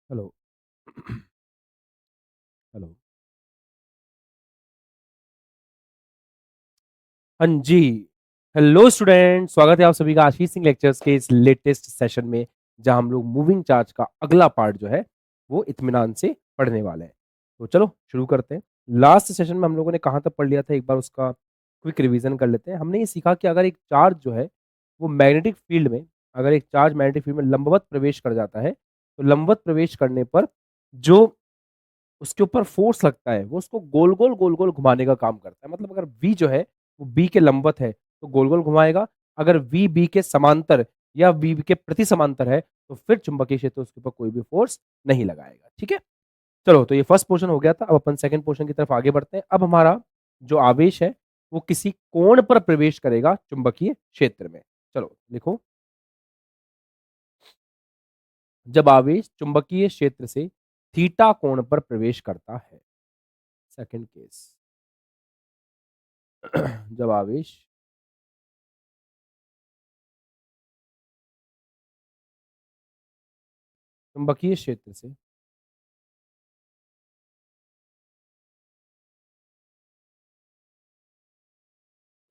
Hello. Hello. हाँ जी। Hello student, स्वागत है आप सभी का आशीष सिंह लेक्चर्स के इस लेटेस्ट सेशन में, जहां हम लोग मूविंग चार्ज का अगला पार्ट जो है वो इत्मीनान से पढ़ने वाले हैं। तो चलो शुरू करते हैं। लास्ट सेशन में हम लोगों ने कहाँ तक पढ़ लिया था, एक बार उसका क्विक रिवीजन कर लेते हैं। हमने ये सीखा कि अगर एक चार्ज जो है वो मैग्नेटिक फील्ड में, अगर एक चार्ज मैग्नेटिक फील्ड में लंबवत प्रवेश कर जाता है, तो लंबवत प्रवेश करने पर जो उसके ऊपर फोर्स लगता है वो उसको गोल गोल गोल गोल घुमाने का काम करता है। मतलब अगर v जो है वो b के लंबवत है तो गोल गोल घुमाएगा, अगर v b के समांतर या v के प्रति समांतर है तो फिर चुंबकीय क्षेत्र उसके ऊपर कोई भी फोर्स नहीं लगाएगा। ठीक है, चलो तो ये फर्स्ट पोर्शन हो गया था। अब अपन सेकंड पोर्शन की तरफ आगे बढ़ते हैं। अब हमारा जो आवेश है वो किसी कोण पर प्रवेश करेगा चुंबकीय क्षेत्र में। चलो लिखो, जब आवेश चुंबकीय क्षेत्र से थीटा कोण पर प्रवेश करता है। सेकंड केस, जब आवेश चुंबकीय क्षेत्र से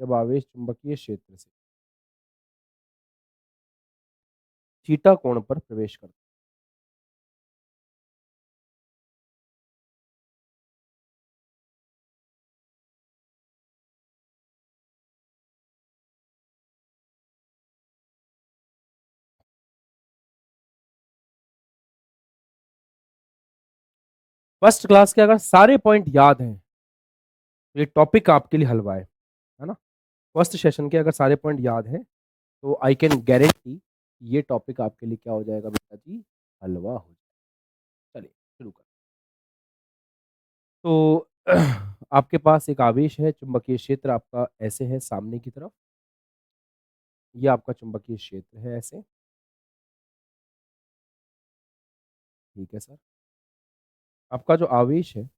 जब आवेश चुंबकीय क्षेत्र से थीटा कोण पर प्रवेश करता है। फर्स्ट क्लास के अगर सारे पॉइंट याद हैं तो ये टॉपिक आपके लिए हलवा है ना। फर्स्ट सेशन के अगर सारे पॉइंट याद हैं तो आई कैन गारंटी ये टॉपिक आपके लिए क्या हो जाएगा बेटा जी, हलवा हो जाएगा। चलिए शुरू कर। तो आपके पास एक आवेश है, चुंबकीय क्षेत्र आपका ऐसे है सामने की तरफ, ये आपका चुंबकीय क्षेत्र है ऐसे। ठीक है सर, आपका जो आवेश है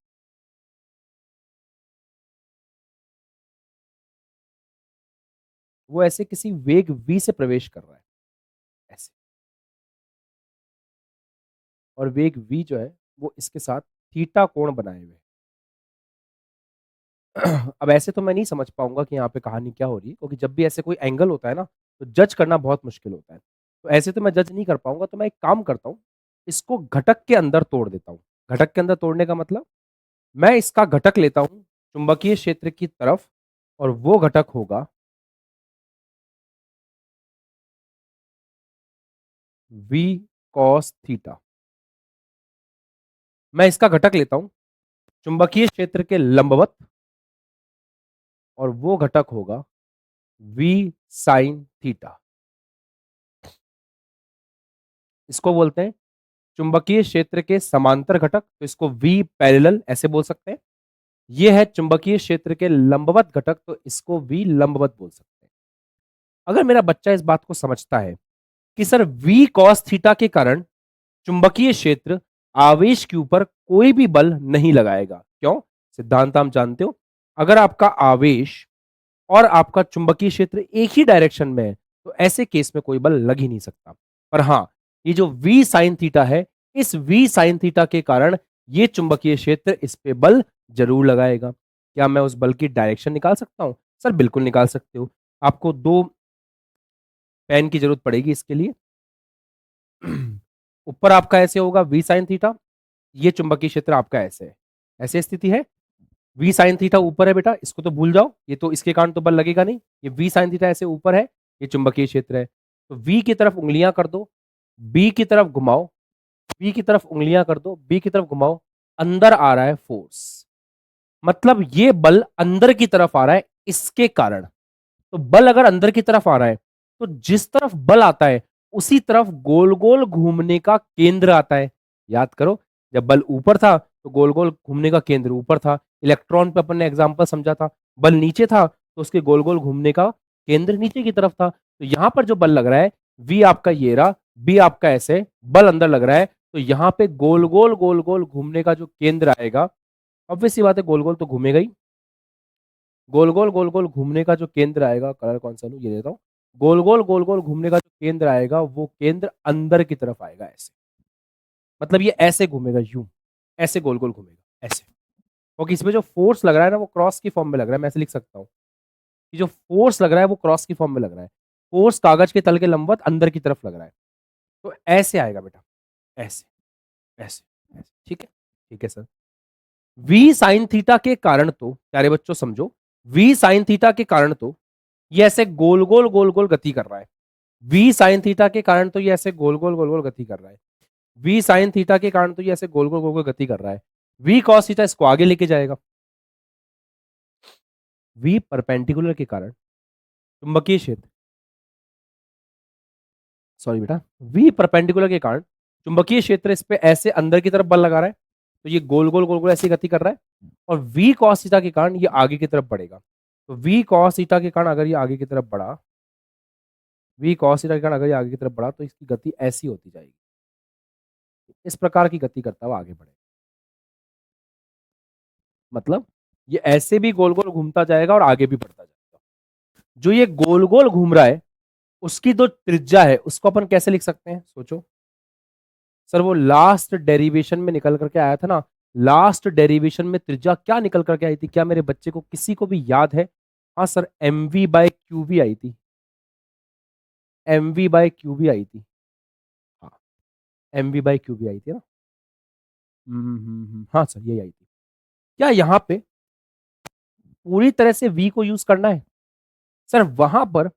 वो ऐसे किसी वेग v से प्रवेश कर रहा है ऐसे, और वेग v जो है वो इसके साथ थीटा कोण बनाए हुए है। अब ऐसे तो मैं नहीं समझ पाऊंगा कि यहाँ पे कहानी क्या हो रही है, क्योंकि जब भी ऐसे कोई एंगल होता है ना तो जज करना बहुत मुश्किल होता है। तो ऐसे तो मैं जज नहीं कर पाऊंगा, तो मैं एक काम करता हूँ, इसको घटक के अंदर तोड़ देता हूँ। घटक के अंदर तोड़ने का मतलब, मैं इसका घटक लेता हूँ चुंबकीय क्षेत्र की तरफ, और वो घटक होगा v cos थीटा। मैं इसका घटक लेता हूं चुंबकीय क्षेत्र के लंबवत, और वो घटक होगा v sin थीटा। इसको बोलते हैं चुंबकीय क्षेत्र के समांतर घटक, तो इसको v पैरेलल ऐसे बोल सकते हैं। ये है चुंबकीय क्षेत्र के लंबवत घटक, तो इसको v लंबवत बोल सकते हैं। अगर मेरा बच्चा इस बात को समझता है कि सर v cos थीटा के कारण चुंबकीय क्षेत्र आवेश के ऊपर कोई भी बल नहीं लगाएगा। क्यों? सिद्धांत हम जानते हो, अगर आपका आवेश और आपका चुंबकीय क्षेत्र एक ही डायरेक्शन में है तो ऐसे केस में कोई बल लग ही नहीं सकता। पर हाँ, ये जो v साइन थीटा है, इस v साइन थीटा के कारण ये चुंबकीय क्षेत्र इस पे बल जरूर लगाएगा। क्या मैं उस बल की डायरेक्शन निकाल सकता हूं? सर बिल्कुल निकाल सकते हो। आपको दो पेन की जरूरत पड़ेगी इसके लिए। ऊपर आपका ऐसे होगा v साइन थीटा, ये चुंबकीय क्षेत्र आपका ऐसे है, ऐसे स्थिति है। v साइन थीटा ऊपर है बेटा, इसको तो भूल जाओ, ये तो इसके कारण तो बल लगेगा नहीं। ये v साइन थीटा ऐसे ऊपर है, ये चुंबकीय क्षेत्र है। तो v की तरफ उंगलियां कर दो, b की तरफ घुमाओ, b की तरफ उंगलियां कर दो, b की तरफ घुमाओ। अंदर आ रहा है फोर्स, मतलब ये बल अंदर की तरफ आ रहा है इसके कारण। तो बल अगर अंदर की तरफ आ रहा है तो जिस तरफ बल आता है उसी तरफ गोल गोल घूमने का केंद्र आता है। याद करो, जब बल ऊपर था तो गोल गोल घूमने का केंद्र ऊपर था। इलेक्ट्रॉन पे अपन ने एग्जांपल समझा था, बल नीचे था तो उसके गोल गोल घूमने का केंद्र नीचे की तरफ था। तो यहां पर जो बल लग रहा है, v आपका ये रहा, b आपका ऐसे बल अंदर लग रहा है, तो यहाँ पे गोल गोल घूमने का जो केंद्र आएगा, ऑब्वियस सी बात है गोल गोल तो घूमेगा ही। गोल गोल घूमने का जो केंद्र आएगा, कलर कौन सा लूं, ये देता हूँ। गोल गोल घूमने का जो केंद्र आएगा वो केंद्र अंदर की तरफ आएगा ऐसे। मतलब ये ऐसे घूमेगा, यूं ऐसे गोल गोल घूमेगा ऐसे। क्योंकि इसमें जो फोर्स लग रहा है ना वो क्रॉस की फॉर्म में लग रहा है। मैं ऐसे लिख सकता हूँ कि जो फोर्स लग रहा है वो क्रॉस की फॉर्म में लग रहा है। फोर्स कागज के तल के लंबवत अंदर की तरफ लग रहा है। तो ऐसे आएगा बेटा, ऐसे ऐसे ऐसे। ठीक है, ठीक है सर। वी साइन थीटा के कारण तो प्यारे बच्चों समझो, वी साइन थीटा के कारण तो ये ऐसे गोल गोल गति कर रहा है। वी साइन थीटा के कारण तो ये ऐसे गोल गोल गति कर रहा है। वी साइन थीटा के कारण तो ये ऐसे गोल गोल गति कर रहा है। वी कॉस थीटा इसको आगे लेके जाएगा। वी परपेंडिकुलर के कारण चुंबकीय क्षेत्र, सॉरी बेटा, वी परपेंडिकुलर के कारण चुंबकीय क्षेत्र इस पे ऐसे अंदर की तरफ बल लगा रहा है। तो ये गोल गोल ऐसी गति कर रहा है। और वी कॉस थीटा के कारण ये आगे की तरफ बढ़ेगा। तो वी कॉस थीटा के कारण अगर ये आगे की तरफ बढ़ा, वी कॉस थीटा के कारण अगर ये आगे की तरफ बढ़ा तो इसकी गति ऐसी होती जाएगी। इस प्रकार की गति करता हुआ आगे बढ़ेगा। मतलब ये ऐसे भी गोल गोल घूमता जाएगा और आगे भी बढ़ता जाएगा। जो ये गोल गोल घूम रहा है उसकी जो त्रिज्या है उसको अपन कैसे लिख सकते हैं, सोचो सर। वो लास्ट डेरिवेशन में निकल करके आया था ना, लास्ट डेरिवेशन में त्रिज्या क्या निकल करके आई थी? क्या मेरे बच्चे को किसी को भी याद है? हाँ sir, M V by Q भी आई थी। एम वी बाई क्यू भी आई थी। हाँ, एम वी बाई क्यू भी आई थी ना। हाँ सर, यही आई थी। क्या यहाँ पे पूरी तरह से वी को यूज करना है? सर वहां पर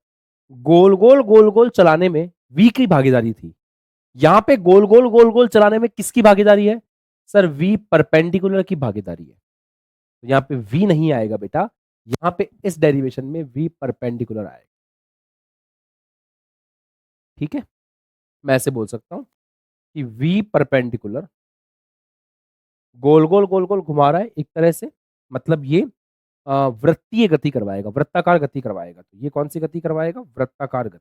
गोल गोल चलाने में वी की भागीदारी थी। यहां पे गोल गोल चलाने में किसकी भागीदारी है? सर वी परपेंडिकुलर की भागीदारी है। तो यहाँ पे वी नहीं आएगा बेटा, यहाँ पे इस डेरिवेशन में वी परपेंडिकुलर आएगा। ठीक है, मैं ऐसे बोल सकता हूं कि वी परपेंडिकुलर गोल गोल घुमा रहा है एक तरह से। मतलब ये वृत्तीय गति करवाएगा, वृत्ताकार गति करवाएगा। तो ये कौन सी गति करवाएगा? वृत्ताकार गति।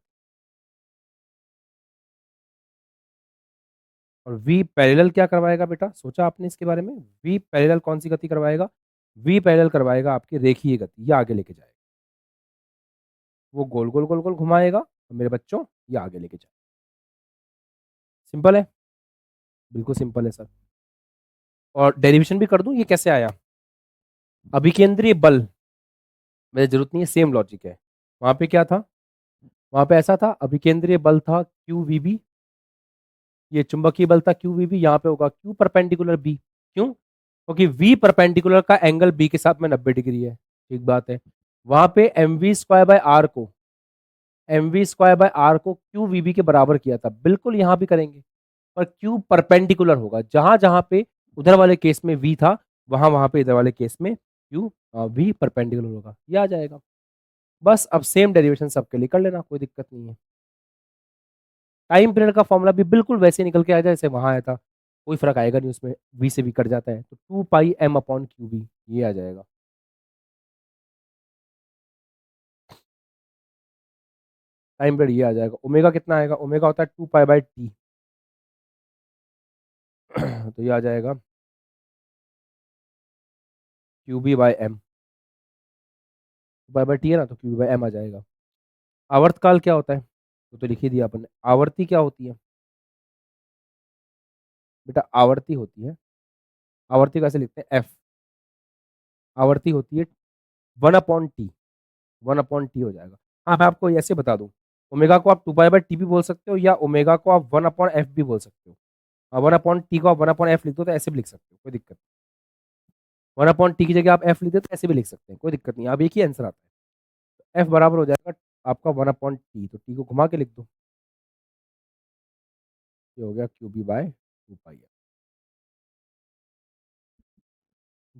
और वी पैरेलल क्या करवाएगा बेटा? सोचा आपने इसके बारे में? वी पैरेलल कौन सी गति करवाएगा? वी पैरेलल करवाएगा आपकी रेखीय गति, ये आगे लेके जाएगा। वो गोल गोल घुमाएगा और मेरे बच्चों ये आगे लेके जाएगा। सिंपल है, बिल्कुल सिंपल है सर। और डेरिवेशन भी कर दूं, ये कैसे आया? अभिकेंद्रीय बल, मेरी जरूरत नहीं है, सेम लॉजिक है। वहां पे क्या था? वहां पे ऐसा था, अभिकेंद्रीय बल था क्यू वी बी, ये चुंबकीय बल था क्यू वी बी। यहाँ पे होगा क्यू परपेंडिकुलर बी। क्यों? क्योंकि वी परपेंडिकुलर का एंगल बी के साथ में 90 डिग्री है। ठीक बात है। वहां पे M V square by R को, M V square by R को क्यू वी बी के बराबर किया था। बिल्कुल यहां भी करेंगे, पर क्यू परपेंडिकुलर होगा। जहां जहां पे उधर वाले केस में वी था, वहां वहां पे इधर वाले केस में क्यू वी परपेंडिकुलर होगा। ये आ जाएगा। बस अब सेम डेरिवेशन सबके लिए कर लेना, कोई दिक्कत नहीं है। टाइम पीरियड का फॉर्मूला भी बिल्कुल वैसे निकल के आया जैसे वहां आया था, कोई फर्क आएगा नहीं उसमें। वी से भी कट जाता है तो 2 पाई m अपॉन क्यू बी, ये आ जाएगा। टाइम पीरियड ये आ जाएगा। ओमेगा कितना आएगा? ओमेगा होता है 2 पाई बाई टी। तो ये आ जाएगा Q B by M. 2 pi by T है ना, तो क्यू बी बाई एम आ जाएगा। आवर्तकाल क्या होता है? तो लिख ही दिया अपन ने। आवर्ती क्या होती है बेटा? आवर्ती होती है, आवर्ती कैसे लिखते हैं? एफ। आवर्ती होती है 1 अपॉन टी, 1 अपॉन टी हो जाएगा। हाँ, मैं आपको ऐसे बता दूं, ओमेगा को आप 2 पाई बाई टी भी बोल सकते हो, या ओमेगा को आप 1 अपॉन एफ भी बोल सकते हो। 1 अपॉन टी को आप 1 अपॉन एफ लिख दो तो ऐसे भी लिख सकते हो, कोई दिक्कत नहीं। 1 अपॉन टी की जगह आप एफ लिख दो तो ऐसे भी लिख सकते हैं, कोई दिक्कत नहीं। अब एक ही आंसर आता है। एफ बराबर हो जाएगा आपका 1 अपॉन टी, तो टी को घुमा के लिख दो, ये हो गया Q B by 2 pi.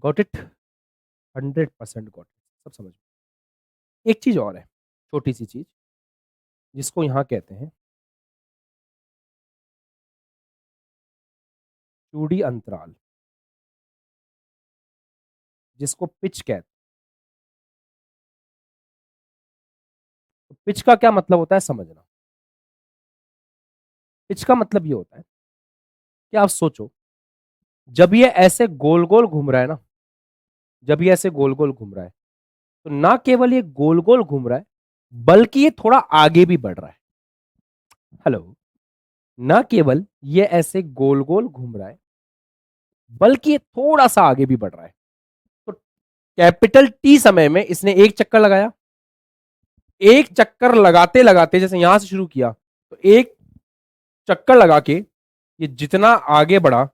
Got it? 100% got it, सब समझ में। एक चीज और है, छोटी सी चीज, जिसको यहाँ कहते हैं चूड़ी अंतराल, जिसको पिच कहते हैं। तो पिच का क्या मतलब होता है समझना। पिच का मतलब ये होता है कि आप सोचो, जब ये ऐसे गोल गोल घूम रहा है ना, जब ये ऐसे गोल गोल घूम रहा है, तो ना केवल ये गोल गोल घूम रहा है, बल्कि ये थोड़ा आगे भी बढ़ रहा है। हेलो, ना केवल ये ऐसे गोल गोल घूम रहा है, बल्कि ये थोड़ा सा आगे भी बढ़ रहा है। तो कैपिटल टी समय में इसने एक चक्कर लगाया, एक चक्कर लगाते लगाते जैसे यहां से शुरू किया, तो एक चक्कर लगा के ये जितना आगे बढ़ा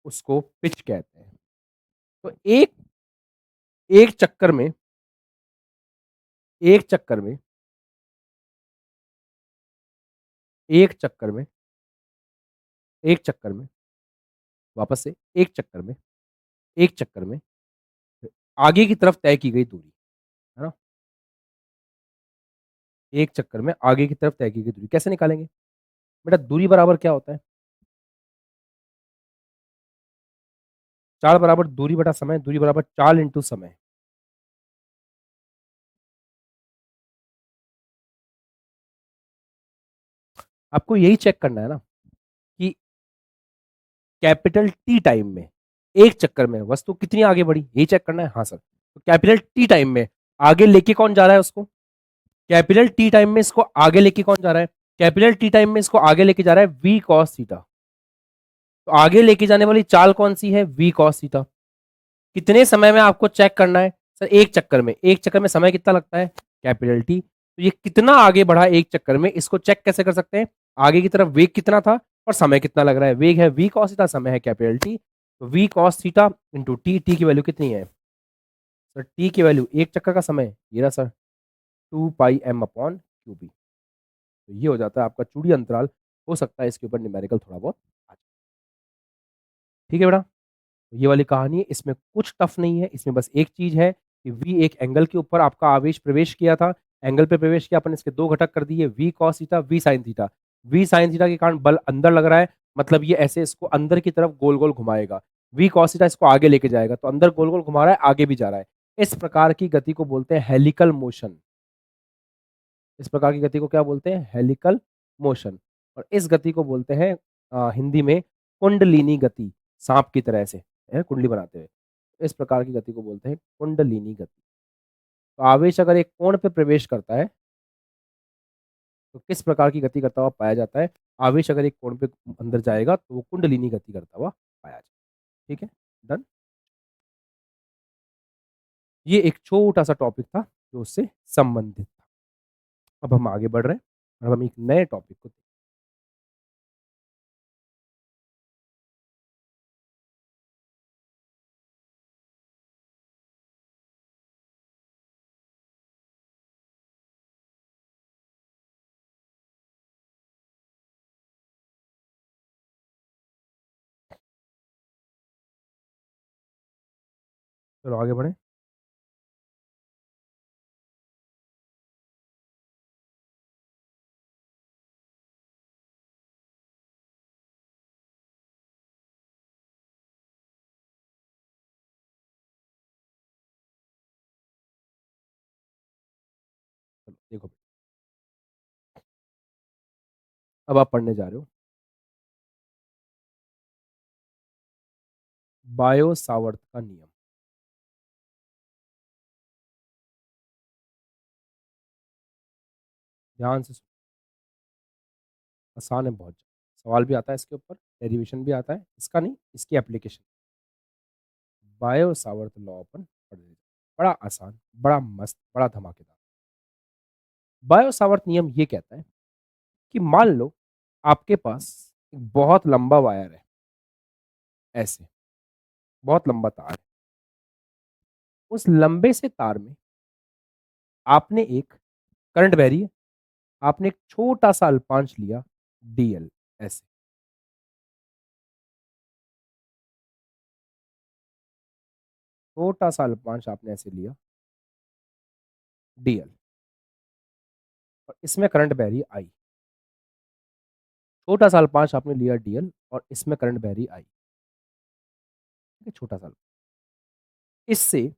उसको पिच कहते हैं। तो एक एक चक्कर में एक चक्कर में एक चक्कर में एक चक्कर में वापस से एक चक्कर में एक चक्कर में आगे की तरफ तय की गई दूरी, है ना। एक चक्कर में आगे की तरफ तय की गई दूरी कैसे निकालेंगे बेटा? दूरी बराबर क्या होता है? चाल बराबर दूरी बटा समय, दूरी बराबर चाल इंटू समय। आपको यही चेक करना है ना कि कैपिटल टी टाइम में एक चक्कर में वस्तु कितनी आगे बढ़ी, यही चेक करना है। हाँ सर, तो कैपिटल टी टाइम में आगे लेके कौन जा रहा है उसको? कैपिटल टी टाइम में इसको आगे लेके कौन जा रहा है? कैपिटल टी टाइम में इसको आगे लेके जा रहा है वी कॉस थीटा। तो आगे लेके जाने वाली चाल कौन सी है? V cos theta. कितने समय में आपको चेक करना है सर? एक चक्कर में। एक चक्कर में समय कितना लगता है? Capital T. तो ये कितना आगे बढ़ा एक चक्कर में, इसको चेक कैसे कर सकते हैं? आगे की तरफ वेग कितना था और समय कितना लग रहा है। वेग है वी कॉस थीटा, समय है कैपिटल टी। तो V cos theta into T, T की वैल्यू कितनी है सर? टी की वैल्यू एक चक्कर का समय ये रहा सर, 2 पाई m/क्यूबी। तो ये हो जाता है आपका चूड़ी अंतराल। हो सकता है इसके ऊपर न्यूमेरिकल थोड़ा बहुत आ जाए। ठीक है बेटा, तो ये वाली कहानी है, इसमें कुछ टफ नहीं है। इसमें बस एक चीज है कि वी एक एंगल के ऊपर आपका आवेश प्रवेश किया था, एंगल पे प्रवेश किया अपन, इसके दो घटक कर दिए, V cos theta V sine theta. V sine theta के कारण बल अंदर लग रहा है, मतलब ये ऐसे इसको अंदर की तरफ गोल गोल घुमाएगा। वी कॉस थीटा इसको आगे लेके जाएगा, तो अंदर गोल गोल घुमा रहा है, आगे भी जा रहा है। इस प्रकार की गति को बोलते हैं हेलिकल मोशन। इस प्रकार की गति को क्या बोलते हैं? Helical motion. और इस गति को बोलते हैं हिंदी में कुंडलिनी गति, सांप की तरह से है कुंडली बनाते हुए। इस प्रकार की गति को बोलते हैं कुंडलिनी गति। तो आवेश अगर एक कोण पे प्रवेश करता है तो किस प्रकार की गति करता हुआ पाया जाता है? आवेश अगर एक कोण पे अंदर जाएगा तो वो कुंडलिनी गति करता हुआ पाया जाता है। ठीक है, डन। ये एक छोटा सा टॉपिक था जो उससे संबंधित था। अब हम आगे बढ़ रहे हैं और हम एक नए टॉपिक को चलो आगे बढ़े। चलो देखो, अब आप पढ़ने जा रहे हो बायो सावर्त का नियम। ध्यान से सुनो, आसान है बहुत। सवाल भी आता है इसके ऊपर, डेरिवेशन भी आता है, इसका नहीं, इसकी एप्लीकेशन। बायो सावर्त लॉ अपन पढ़ लेते हैं। बड़ा आसान, बड़ा मस्त, बड़ा धमाकेदार। बायो सावर्त नियम ये कहता है कि मान लो आपके पास एक बहुत लंबा वायर है, ऐसे बहुत लंबा तार है। उस लंबे से तार में आपने एक करंट बह रही है, आपने एक छोटा सा अल्पांश लिया डीएल, ऐसे छोटा सा अल्पांश आपने ऐसे लिया डीएल, और इसमें करंट बह रही है आई। छोटा सा अल्पांश आपने लिया डीएल और इसमें करंट बह रही आई। ठीक है, छोटा सा। इससे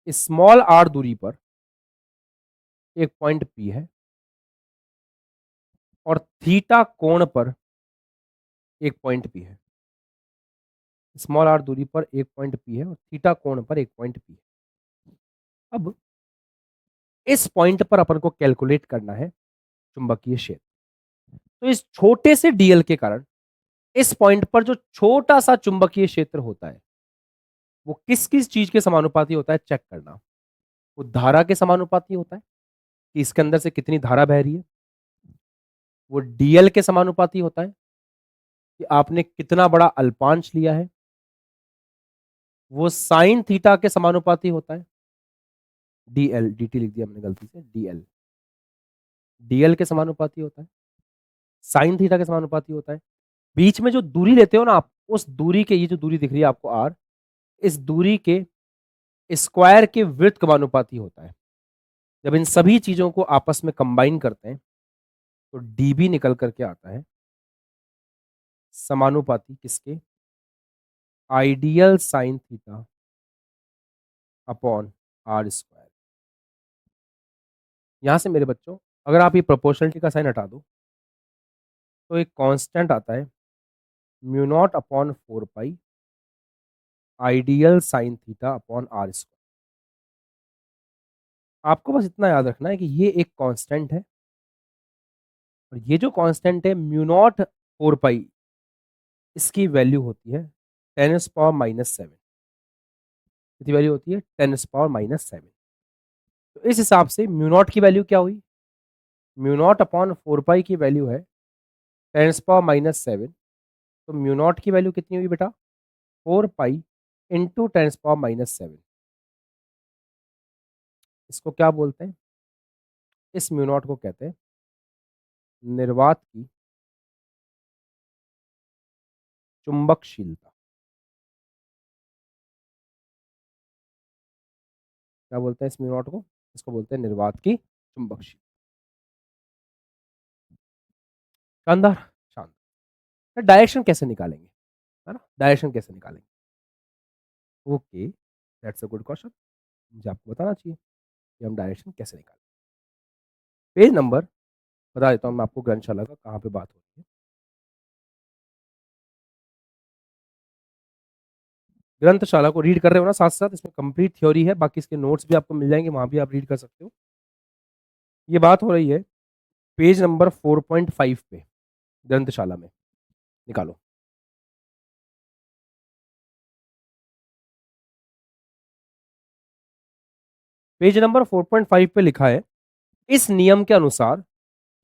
स्मॉल आर दूरी पर एक पॉइंट पी है और थीटा कोण पर एक पॉइंट पी है। स्मॉल आर दूरी पर एक पॉइंट पी है और थीटा कोण पर एक पॉइंट पी है। अब इस पॉइंट पर अपन को कैलकुलेट करना है चुंबकीय क्षेत्र। तो इस छोटे से डीएल के कारण इस पॉइंट पर जो छोटा सा चुंबकीय क्षेत्र होता है वो किस किस चीज के समानुपाती होता है चेक करना। वो धारा के समानुपाती होता है कि इसके अंदर से कितनी धारा बह रही है। वो डीएल के समानुपाती होता है कि आपने कितना बड़ा अल्पांश लिया है। वो साइन थीटा के समानुपाती होता है। डीएल डीटी लिख दिया हमने गलती से, डीएल डीएल के समानुपाती होता है, साइन थीटा के समानुपाती होता है। बीच में जो दूरी लेते हो ना आप, उस दूरी के, ये जो दूरी दिख रही है आपको आर, इस दूरी के स्क्वायर के वृत्त समानुपाती होता है। जब इन सभी चीजों को आपस में कंबाइन करते हैं तो डीबी निकल करके आता है समानुपाती किसके, ideal sine theta upon R square. यहां से मेरे बच्चों अगर आप ये प्रोपोर्शनलिटी का साइन हटा दो तो एक कांस्टेंट आता है mu naught upon 4 pi ideal sine theta upon R square. आपको बस इतना याद रखना है कि ये एक कांस्टेंट है और ये जो कांस्टेंट है म्यू नॉट 4 पाई, इसकी वैल्यू होती है 10⁻⁻⁷। कितनी वैल्यू होती है? 10⁻⁻⁷। तो इस हिसाब से म्यू नॉट की वैल्यू क्या हुई? म्यू नॉट अपॉन 4 पाई की वैल्यू है 10⁻⁻⁷। तो म्यू नॉट की वैल्यू कितनी हुई बेटा? 4 पाई इंटू 10⁻⁻⁷। इसको क्या बोलते हैं? इस म्यू नॉट को कहते हैं निर्वात की चुंबकशीलता। क्या बोलते हैं इस म्यू नॉट को? इसको बोलते हैं निर्वात की चुंबकशीलता। शानदार, शानदार। डायरेक्शन कैसे निकालेंगे, है ना? डायरेक्शन कैसे निकालेंगे? Okay, that's a good question. मुझे आपको बताना चाहिए कि हम डायरेक्शन कैसे निकालें। पेज नंबर बता देता हूँ मैं आपको ग्रंथशाला का, कहाँ पे बात हो रही है। ग्रंथशाला को रीड कर रहे हो ना साथ साथ, इसमें कंप्लीट थ्योरी है, बाकी इसके नोट्स भी आपको मिल जाएंगे, वहां भी आप रीड कर सकते हो। ये बात हो रही है पेज नंबर 4.5 पे ग्रंथशाला में। निकालो। पेज नंबर 4.5 पे लिखा है इस नियम के अनुसार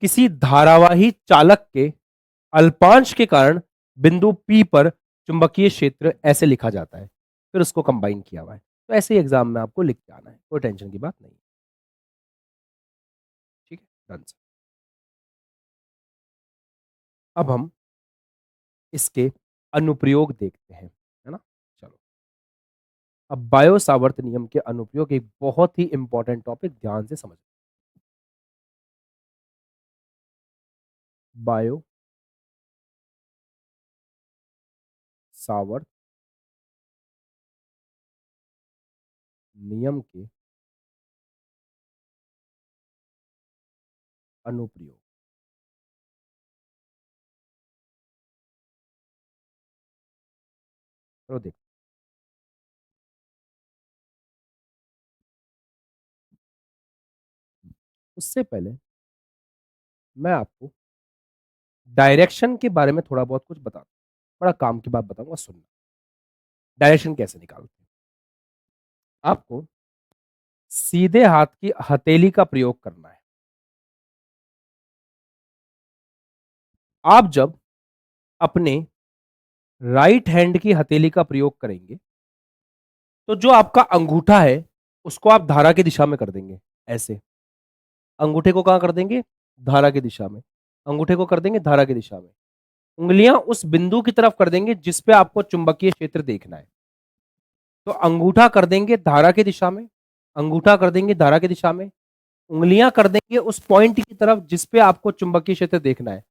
किसी धारावाही चालक के अल्पांश के कारण बिंदु P पर चुंबकीय क्षेत्र ऐसे लिखा जाता है। फिर उसको कंबाइन किया हुआ है। तो ऐसे ही एग्जाम में आपको लिख के आना है, कोई टेंशन की बात नहीं। ठीक है, डन। अब हम इसके अनुप्रयोग देखते हैं, है ना? चलो, अब बायो सावर्त नियम के अनुप्रयोग एक बहुत ही इंपॉर्टेंट टॉपिक, ध्यान से समझ। बायो सावर्त नियम के अनुप्रयोग। चलो देख, उससे पहले मैं आपको डायरेक्शन के बारे में थोड़ा बहुत कुछ बता, बड़ा काम की बात बताऊंगा, सुनना। डायरेक्शन कैसे निकालते हैं? आपको सीधे हाथ की हथेली का प्रयोग करना है। आप जब अपने राइट हैंड की हथेली का प्रयोग करेंगे तो जो आपका अंगूठा है उसको आप धारा की दिशा में कर देंगे, ऐसे। अंगूठे को कहां कर देंगे? धारा की दिशा में। अंगूठे को कर देंगे धारा की दिशा में। उंगलियां उस बिंदु की तरफ कर देंगे जिस पे आपको चुंबकीय क्षेत्र देखना है। तो अंगूठा कर देंगे धारा की दिशा में, अंगूठा कर देंगे धारा की दिशा में, उंगलियां कर देंगे उस पॉइंट की तरफ जिस पे आपको चुंबकीय क्षेत्र देखना है।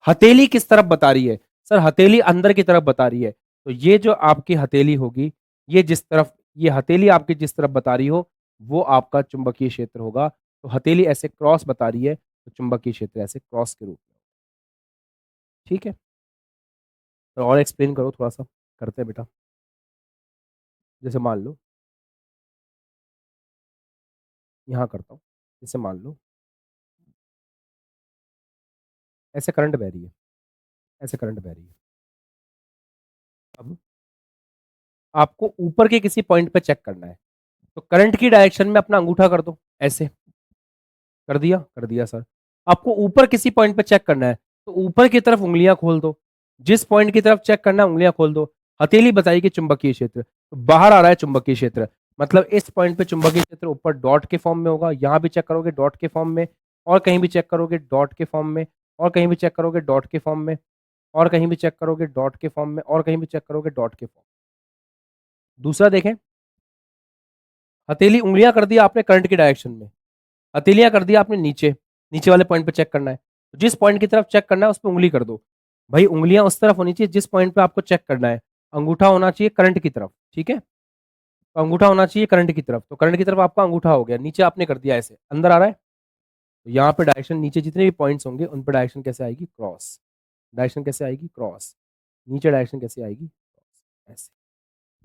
हथेली किस तरफ बता रही है? सर हथेली अंदर की तरफ बता रही है। तो ये जो आपकी हथेली होगी, ये जिस तरफ, ये हथेली आपकी जिस तरफ बता रही हो वो आपका चुंबकीय क्षेत्र होगा। तो हथेली ऐसे क्रॉस बता रही है तो चुंबकीय क्षेत्र ऐसे क्रॉस के रूप में। ठीक है, तो और एक्सप्लेन करो थोड़ा सा, करते हैं बेटा। जैसे मान लो, यहाँ करता हूँ। जैसे मान लो ऐसे करंट बह रही है, ऐसे करंट बह रही है। अब आपको ऊपर के किसी पॉइंट पे चेक करना है, तो करंट की डायरेक्शन में अपना अंगूठा कर दो, ऐसे कर दिया सर। आपको ऊपर किसी पॉइंट पे चेक करना है, तो ऊपर की तरफ उंगलियां खोल दो, जिस पॉइंट की तरफ चेक करना है उंगलियां खोल दो। हथेली बताइए कि चुंबकीय क्षेत्र, तो बाहर आ रहा है चुंबकीय क्षेत्र, मतलब इस पॉइंट पे चुंबकीय क्षेत्र ऊपर डॉट के फॉर्म में होगा, यहां भी चेक करोगे डॉट के फॉर्म में, और कहीं भी चेक करोगे डॉट के फॉर्म में, और कहीं भी चेक करोगे डॉट के फॉर्म में, और कहीं भी चेक करोगे डॉट के फॉर्म में, और कहीं भी चेक करोगे डॉट के फॉर्म। दूसरा देखें, हथेली उंगलियां कर दिया आपने करंट की डायरेक्शन में, हथेलियां कर दिया आपने नीचे, नीचे वाले पॉइंट पे चेक करना है, तो जिस पॉइंट की तरफ चेक करना है उस पर उंगली कर दो। भाई उंगलियां उस तरफ होनी चाहिए जिस पॉइंट पे आपको चेक करना है, अंगूठा होना चाहिए करंट की तरफ, ठीक है, तो अंगूठा होना चाहिए करंट की तरफ, तो करंट की तरफ आपका अंगूठा हो गया, नीचे आपने कर दिया ऐसे, अंदर आ रहा है, तो यहाँ पे डायरेक्शन नीचे जितने भी पॉइंट्स होंगे उन पर डायरेक्शन कैसे आएगी, क्रॉस, डायरेक्शन कैसे आएगी, क्रॉस, नीचे डायरेक्शन कैसे आएगी, क्रॉस, ऐसे।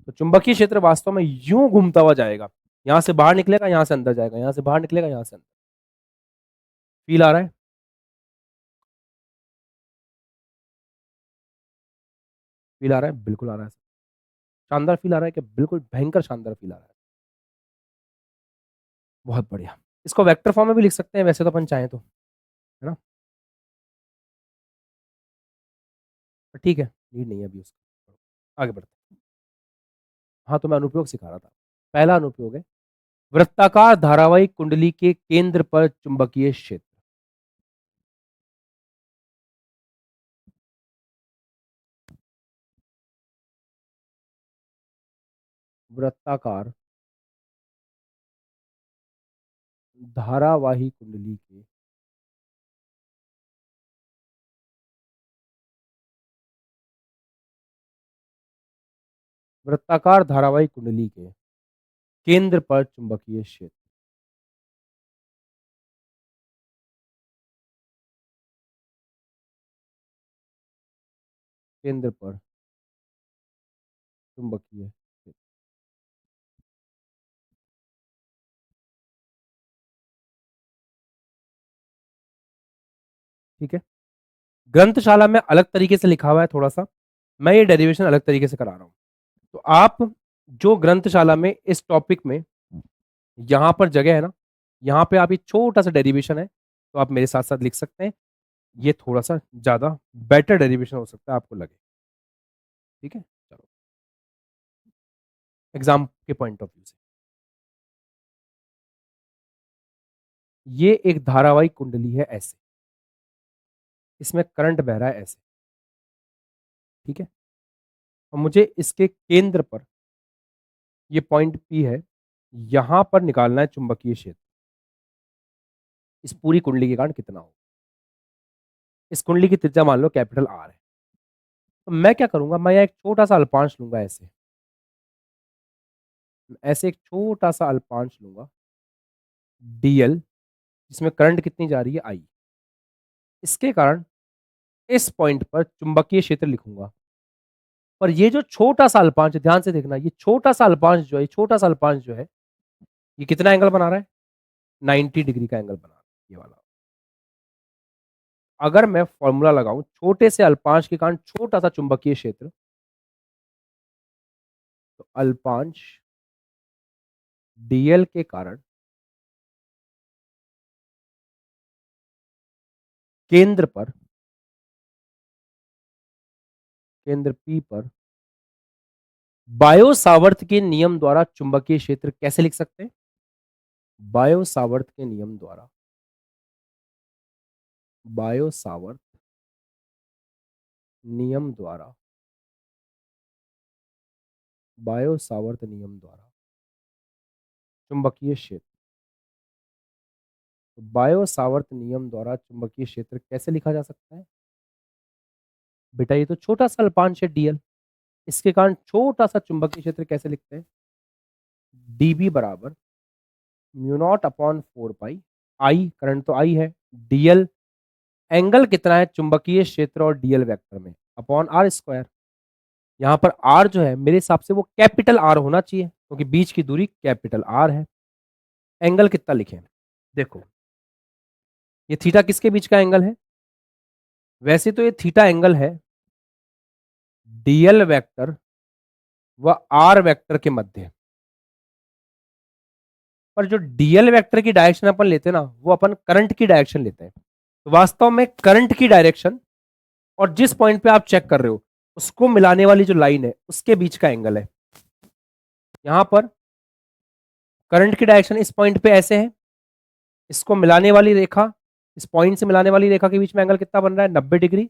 तो चुंबकीय क्षेत्र वास्तव में यूं घूमता हुआ जाएगा, यहां से बाहर निकलेगा, यहां से अंदर जाएगा, यहां से बाहर निकलेगा, यहां से अंदर। फील आ रहा है, फील आ रहा है, बिल्कुल आ रहा है, शानदार फील आ रहा है कि बिल्कुल भयंकर शानदार फील आ रहा है। बहुत बढ़िया। इसको वेक्टर फॉर्म में भी लिख सकते हैं वैसे तो अपन चाहें तो, है ना, पर ठीक है, नीड नहीं है अभी उसका, आगे बढ़ते हैं। हाँ, तो मैं अनुप्रयोग सिखा रहा था। पहला अनुप्रयोग है, वृत्ताकार धारावाहिक कुंडली के केंद्र पर चुंबकीय क्षेत्र। वृत्ताकार धारावाही कुंडली के वृत्ताकार धारावाही कुंडली के केंद्र पर चुंबकीय क्षेत्र, केंद्र पर चुंबकीय क्षेत्र, ठीक है। ग्रंथशाला में अलग तरीके से लिखा हुआ है थोड़ा सा, मैं ये डेरिवेशन अलग तरीके से करा रहा हूं। तो आप जो ग्रंथशाला में इस टॉपिक में यहां पर जगह है ना, यहां पे आप ये छोटा सा डेरिवेशन है, तो आप मेरे साथ साथ लिख सकते हैं, ये थोड़ा सा ज्यादा बेटर डेरिवेशन हो सकता है आपको लगे, ठीक है। चलो, एग्जाम के पॉइंट ऑफ व्यू से, ये एक धारावाहिक कुंडली है ऐसे, इसमें करंट बह रहा है ऐसे, ठीक है, और मुझे इसके केंद्र पर, ये पॉइंट पी है, यहां पर निकालना है चुंबकीय क्षेत्र, इस पूरी कुंडली के कारण कितना हो। इस कुंडली की त्रिज्या मान लो कैपिटल आर है, तो मैं क्या करूंगा, मैं यहाँ एक छोटा सा अल्पांश लूंगा ऐसे, ऐसे एक छोटा सा अल्पांश लूंगा डीएल, जिसमें करंट कितनी जा रही है, आई, इसके कारण इस पॉइंट पर चुंबकीय क्षेत्र लिखूंगा। पर ये जो छोटा सा अल्पांश है, ध्यान से देखना, ये छोटा सा अल्पांश जो है, छोटा सा अल्पांश जो है, ये कितना एंगल बना रहा है, 90 डिग्री का एंगल बना रहा है ये वाला। अगर मैं फॉर्मूला लगाऊं, छोटे से अल्पांश के कारण छोटा सा चुंबकीय क्षेत्र, तो अल्पांश डीएल के कारण केंद्र पर, केंद्र पी पर बायो सावर्त के नियम द्वारा चुंबकीय क्षेत्र कैसे लिख सकते हैं, बायो सावर्त के नियम द्वारा, बायो सावर्त नियम द्वारा, बायो सावर्त नियम द्वारा चुंबकीय क्षेत्र, तो बायो सावर्त नियम द्वारा चुंबकीय क्षेत्र कैसे लिखा जा सकता है, बेटा ये तो छोटा सा अल्पांश है डीएल, इसके कारण छोटा सा चुंबकीय क्षेत्र कैसे लिखते हैं, डीबी बराबर mu naught upon 4 pi, I current तो आई है, डीएल एंगल कितना है चुंबकीय क्षेत्र और डीएल वेक्टर में, अपॉन आर स्क्वायर। यहां पर आर जो है मेरे हिसाब से वो कैपिटल आर होना चाहिए, क्योंकि बीच की दूरी कैपिटल आर है। एंगल कितना लिखें, देखो ये थीटा किसके बीच का एंगल है, वैसे तो ये थीटा एंगल है डीएल वेक्टर व आर वेक्टर के मध्य, पर जो डीएल वेक्टर की डायरेक्शन अपन लेते हैं ना, वो अपन करंट की डायरेक्शन लेते हैं। तो वास्तव में करंट की डायरेक्शन और जिस पॉइंट पे आप चेक कर रहे हो उसको मिलाने वाली जो लाइन है उसके बीच का एंगल है। यहां पर करंट की डायरेक्शन इस पॉइंट पे ऐसे है, इसको मिलाने वाली रेखा, इस पॉइंट से मिलाने वाली रेखा के बीच में एंगल कितना बन रहा है, 90 डिग्री।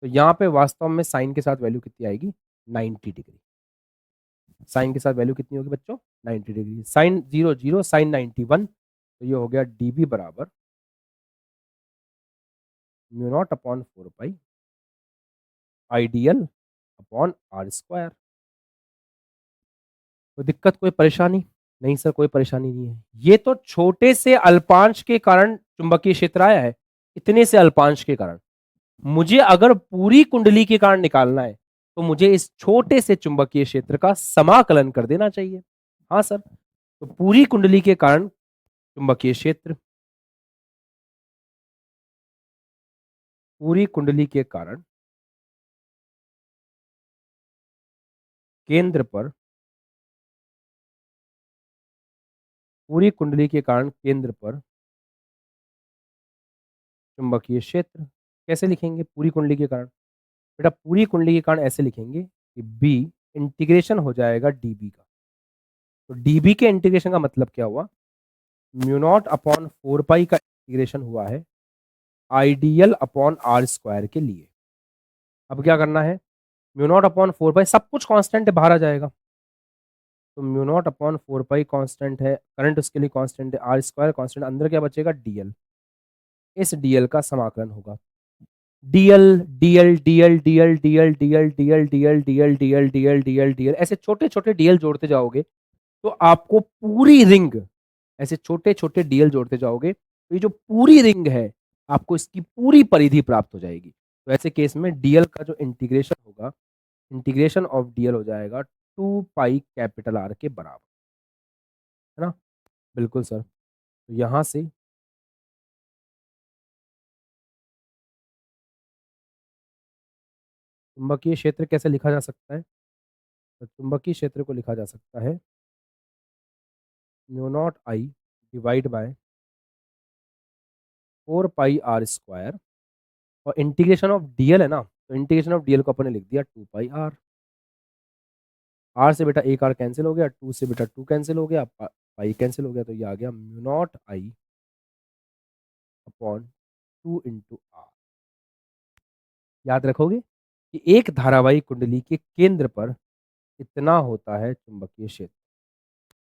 तो यहां पे वास्तव में साइन के साथ वैल्यू कितनी आएगी, 90 डिग्री। साइन के साथ वैल्यू कितनी होगी बच्चों, 90 डिग्री। साइन 0 0, साइन 91, तो ये हो गया डीबी बराबर mu naught upon 4 pi ideal upon R square. कोई दिक्कत, कोई परेशानी? नहीं सर, कोई परेशानी नहीं है। ये तो छोटे से अल्पांश के कारण चुंबकीय क्षेत्र आया है, इतने से अल्पांश के कारण। मुझे अगर पूरी कुंडली के कारण निकालना है तो मुझे इस छोटे से चुंबकीय क्षेत्र का समाकलन कर देना चाहिए। हाँ सर, तो पूरी कुंडली के कारण चुंबकीय क्षेत्र, पूरी कुंडली के कारण केंद्र पर, पूरी कुंडली के कारण केंद्र पर चुंबकीय क्षेत्र कैसे लिखेंगे पूरी कुंडली के कारण? बेटा पूरी कुंडली के कारण ऐसे लिखेंगे कि बी इंटीग्रेशन हो जाएगा डीबी का। तो डीबी के इंटीग्रेशन का मतलब क्या हुआ, म्यू नॉट अपॉन 4 पाई का इंटीग्रेशन हुआ है आइडियल अपॉन आर स्क्वायर के लिए। अब क्या करना है, म्यू नॉट अपॉन 4 पाई, सब कुछ कांस्टेंट है, बाहर आ जाएगा। तो mu naught upon 4 pi constant है, करंट उसके लिए कांस्टेंट है, आर स्क्वायर कांस्टेंट, अंदर क्या बचेगा डीएल। इस डीएल का समाकलन होगा DL DL DL DL DL DL DL DL DL DL DL DL DL, ऐसे छोटे छोटे डीएल जोड़ते जाओगे तो आपको पूरी रिंग, ऐसे छोटे छोटे डीएल जोड़ते जाओगे तो ये जो पूरी रिंग है आपको इसकी पूरी परिधि प्राप्त हो जाएगी। तो ऐसे केस में डीएल का जो इंटीग्रेशन होगा, इंटीग्रेशन ऑफ डीएल हो जाएगा 2 पाई कैपिटल आर के बराबर, है ना? बिल्कुल सर। तो यहां से चुंबकीय क्षेत्र कैसे लिखा जा सकता है? तो चुंबकीय क्षेत्र को लिखा जा सकता है mu not I divide by 4 pi R square, और इंटीग्रेशन ऑफ डीएल है ना, तो इंटीग्रेशन ऑफ डीएल को अपने लिख दिया 2 पाई आर। आर से बेटा एक आर कैंसिल हो गया, टू से बेटा टू कैंसिल हो गया, पाई कैंसिल हो गया, तो ये आ गया mu not I upon 2 × R. याद रखोगे कि एक धारावाही कुंडली के केंद्र पर इतना होता है चुंबकीय क्षेत्र,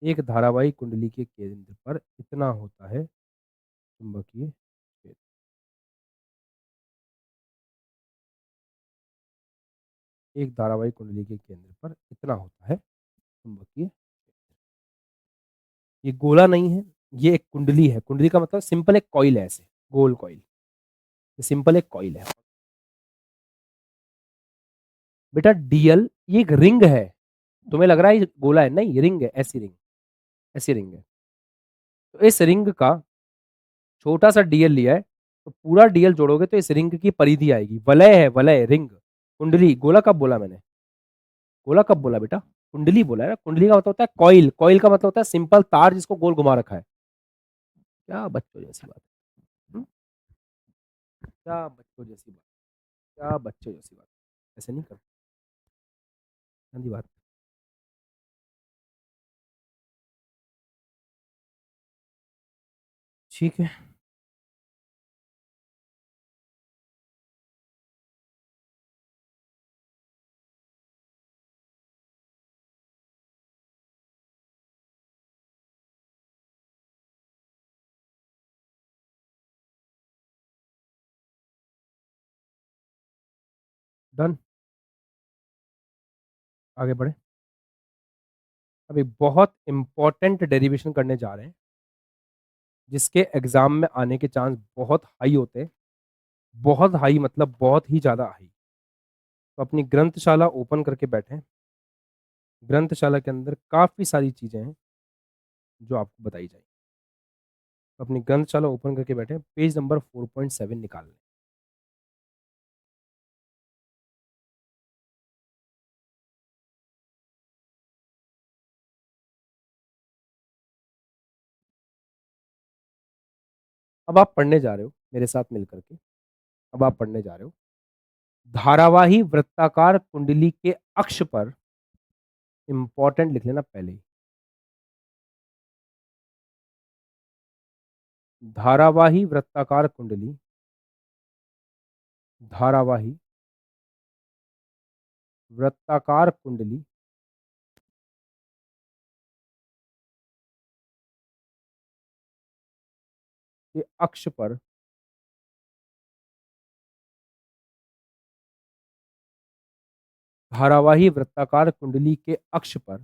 एक धारावाही कुंडली के केंद्र पर इतना होता है चुंबकीय क्षेत्र, एक धारावाही कुंडली के केंद्र पर इतना होता है चुंबकीय। ये गोला नहीं है, ये एक कुंडली है। कुंडली का मतलब सिंपल एक कॉइल है, ऐसे गोल कॉइल, ये सिंपल एक कॉइल है। बेटा डीएल ये एक रिंग है, तुम्हें लग रहा है ये गोला है, नहीं ये रिंग है, ऐसी रिंग, ऐसी रिंग है। तो इस रिंग का छोटा सा डीएल लिया है, तो पूरा डीएल जोड़ोगे तो इस रिंग की परिधि आएगी। वलय है, वलय, रिंग, कुंडली। गोला कब बोला मैंने, गोला कब बोला बेटा, कुंडली बोला है ना। कुंडली का मतलब होता है कॉइल, कॉइल का मतलब होता है सिंपल तार जिसको गोल घुमा रखा है। क्या बच्चों जैसी बात है, क्या बच्चों जैसी बात, क्या बच्चों जैसी बात, ऐसे नहीं करते। हाँ बात, ठीक है। डन, आगे बढ़े। अब एक बहुत इंपॉर्टेंट डेरिवेशन करने जा रहे हैं जिसके एग्जाम में आने के चांस बहुत हाई होते हैं, बहुत हाई मतलब बहुत ही ज़्यादा हाई। तो अपनी ग्रंथशाला ओपन करके बैठें। ग्रंथशाला के अंदर काफ़ी सारी चीज़ें हैं जो आपको बताई जाएंगी। तो अपनी ग्रंथशाला ओपन करके बैठे, पेज नंबर 4.7 निकाल लें। अब आप पढ़ने जा रहे हो मेरे साथ मिलकर के। अब आप पढ़ने जा रहे हो, धारावाही वृत्ताकार कुंडली के अक्ष पर, इंपॉर्टेंट लिख लेना पहले ही, धारावाही वृत्ताकार कुंडली, धारावाही वृत्ताकार कुंडली के अक्ष पर धारावाही वृत्ताकार कुंडली के अक्ष पर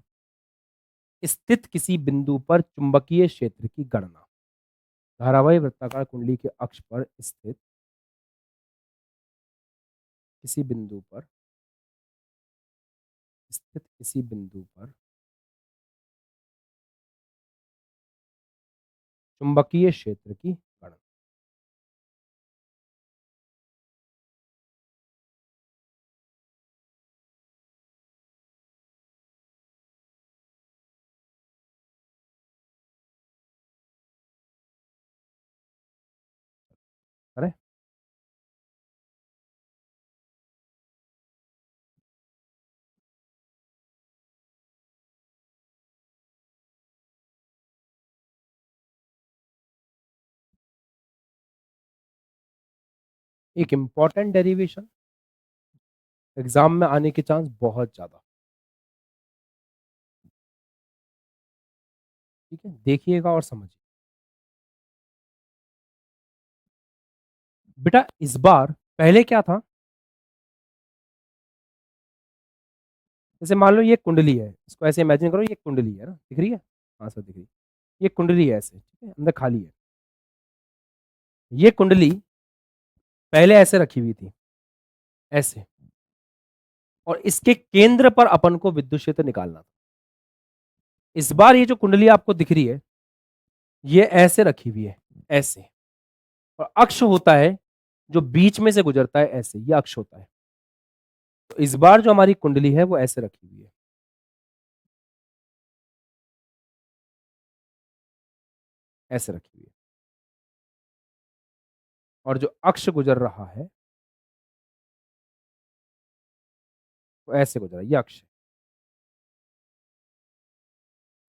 स्थित किसी बिंदु पर चुंबकीय क्षेत्र की गणना। धारावाही वृत्ताकार कुंडली के अक्ष पर स्थित किसी बिंदु पर, स्थित किसी बिंदु पर चुंबकीय क्षेत्र की गणना। करें? एक इंपॉर्टेंट डेरिवेशन, एग्जाम में आने के चांस बहुत ज्यादा, ठीक है, देखिएगा और समझिए। बेटा इस बार पहले क्या था, जैसे मान लो ये कुंडली है, इसको ऐसे इमेजिन करो, ये कुंडली है ना, दिख रही है? हाँ सर दिख रही है। ये कुंडली है ऐसे, ठीक है, अंदर खाली है। ये कुंडली पहले ऐसे रखी हुई थी, ऐसे, और इसके केंद्र पर अपन को विद्युत क्षेत्र निकालना था। इस बार ये जो कुंडली आपको दिख रही है, ये ऐसे रखी हुई है, ऐसे, और अक्ष होता है जो बीच में से गुजरता है, ऐसे, ये अक्ष होता है। तो इस बार जो हमारी कुंडली है वो ऐसे रखी हुई है, ऐसे रखी हुई है, और जो अक्ष गुजर रहा है वो ऐसे गुजर रहा है, ये अक्ष,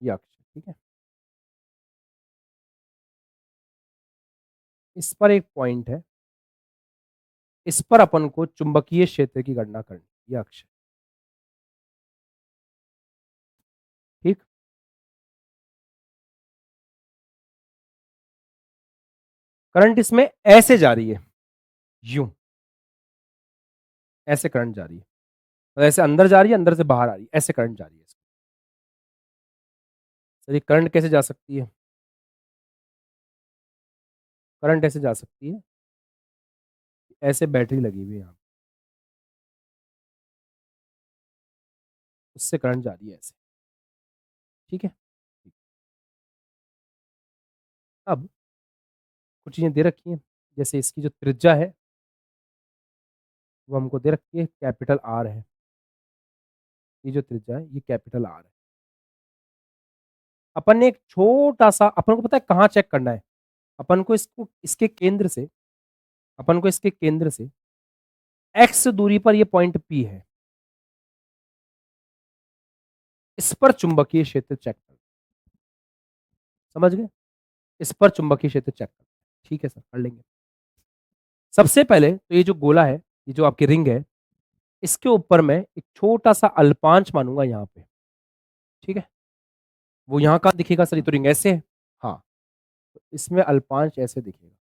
ये अक्ष, ठीक है। इस पर एक पॉइंट है, इस पर अपन को चुंबकीय क्षेत्र की गणना करनी, ये अक्ष, ठीक। करंट इसमें ऐसे जा रही है, यूं, ऐसे करंट जा रही है, और ऐसे अंदर जा रही है, अंदर से बाहर आ रही है, ऐसे करंट जा रही है। सर ये करंट कैसे जा सकती है? करंट ऐसे जा सकती है, ऐसे बैटरी लगी हुई है यहाँ, उससे करंट जा रही है ऐसे, ठीक है। अब कुछ चीजें दे रखी हैं, जैसे इसकी जो त्रिज्या है वो हमको दे रखी है, कैपिटल आर है, ये जो त्रिज्या है ये कैपिटल आर है। अपन ने एक छोटा सा, अपन को पता है कहाँ चेक करना है, अपन को इसको इसके केंद्र से, अपन को इसके केंद्र से एक्स दूरी पर ये पॉइंट पी है, इस पर चुंबकीय क्षेत्र चेक कर, समझ गए? इस पर चुंबकीय क्षेत्र चेक कर, ठीक है सर, कर लेंगे। सबसे पहले तो ये जो गोला है, ये जो आपकी रिंग है, इसके ऊपर मैं एक छोटा सा अल्पांश मानूंगा यहाँ पे, ठीक है। वो यहाँ कहाँ दिखेगा सर, ये तो रिंग ऐसे है, हाँ, तो इसमें अल्पांश ऐसे दिखेगा,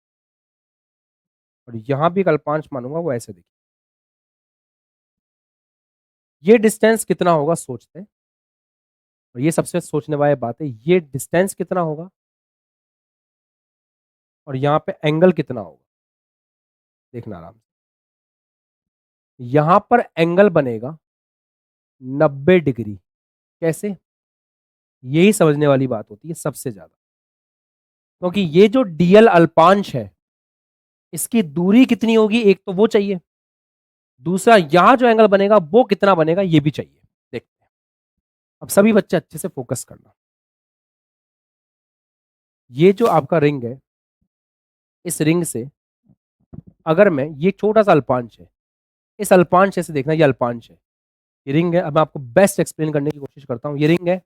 और यहाँ भी एक अल्पांश मानूंगा वो ऐसे दिखेगा। ये डिस्टेंस कितना होगा सोचते हैं, और ये सबसे सोचने वाली बात है, ये डिस्टेंस कितना होगा और यहाँ पे एंगल कितना होगा, देखना आराम से। यहां पर एंगल बनेगा 90 डिग्री, कैसे? यही समझने वाली बात होती है सबसे ज्यादा, क्योंकि ये जो डीएल अल्पांश है, इसकी दूरी कितनी होगी, एक तो वो चाहिए, दूसरा यहां जो एंगल बनेगा वो कितना बनेगा ये भी चाहिए। देखते हैं, अब सभी बच्चे अच्छे से फोकस करना। ये जो आपका रिंग है, इस रिंग से अगर मैं, ये छोटा सा अल्पांश है, इस अल्पांश से देखना, ये अल्पांश है, ये रिंग है। अब मैं आपको बेस्ट एक्सप्लेन करने की कोशिश करता हूँ। ये रिंग है,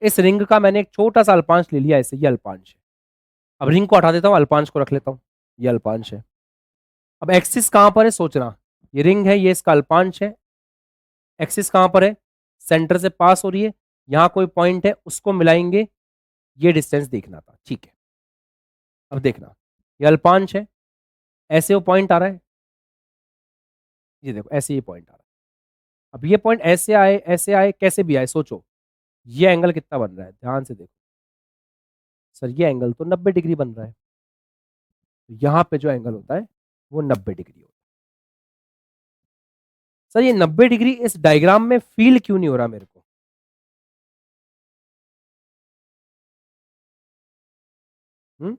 इस रिंग का मैंने एक छोटा सा अल्पांश ले लिया ऐसे, ये अल्पांश है। अब रिंग को हटा देता हूँ, अल्पांश को रख लेता हूँ, ये अल्पांश है। अब एक्सिस कहां पर है सोचना, ये रिंग है, ये इसका अल्पांश है। एक्सिस कहां पर है, सेंटर से पास हो रही है, यहां कोई पॉइंट है, उसको मिलाएंगे, ये डिस्टेंस देखना था, ठीक है। अब देखना, ये अल्पांश है, ऐसे वो पॉइंट आ रहा है, ये देखो ऐसे ये पॉइंट आ रहा है। अब ये पॉइंट ऐसे आए, कैसे भी आए, सोचो ये एंगल कितना बन रहा है, ध्यान से देखो। सर ये एंगल तो 90 डिग्री बन रहा है, तो यहां पे जो एंगल होता है वो 90 डिग्री होता है। सर ये 90 डिग्री इस डायग्राम में फील क्यों नहीं हो रहा मेरे को? हम्म?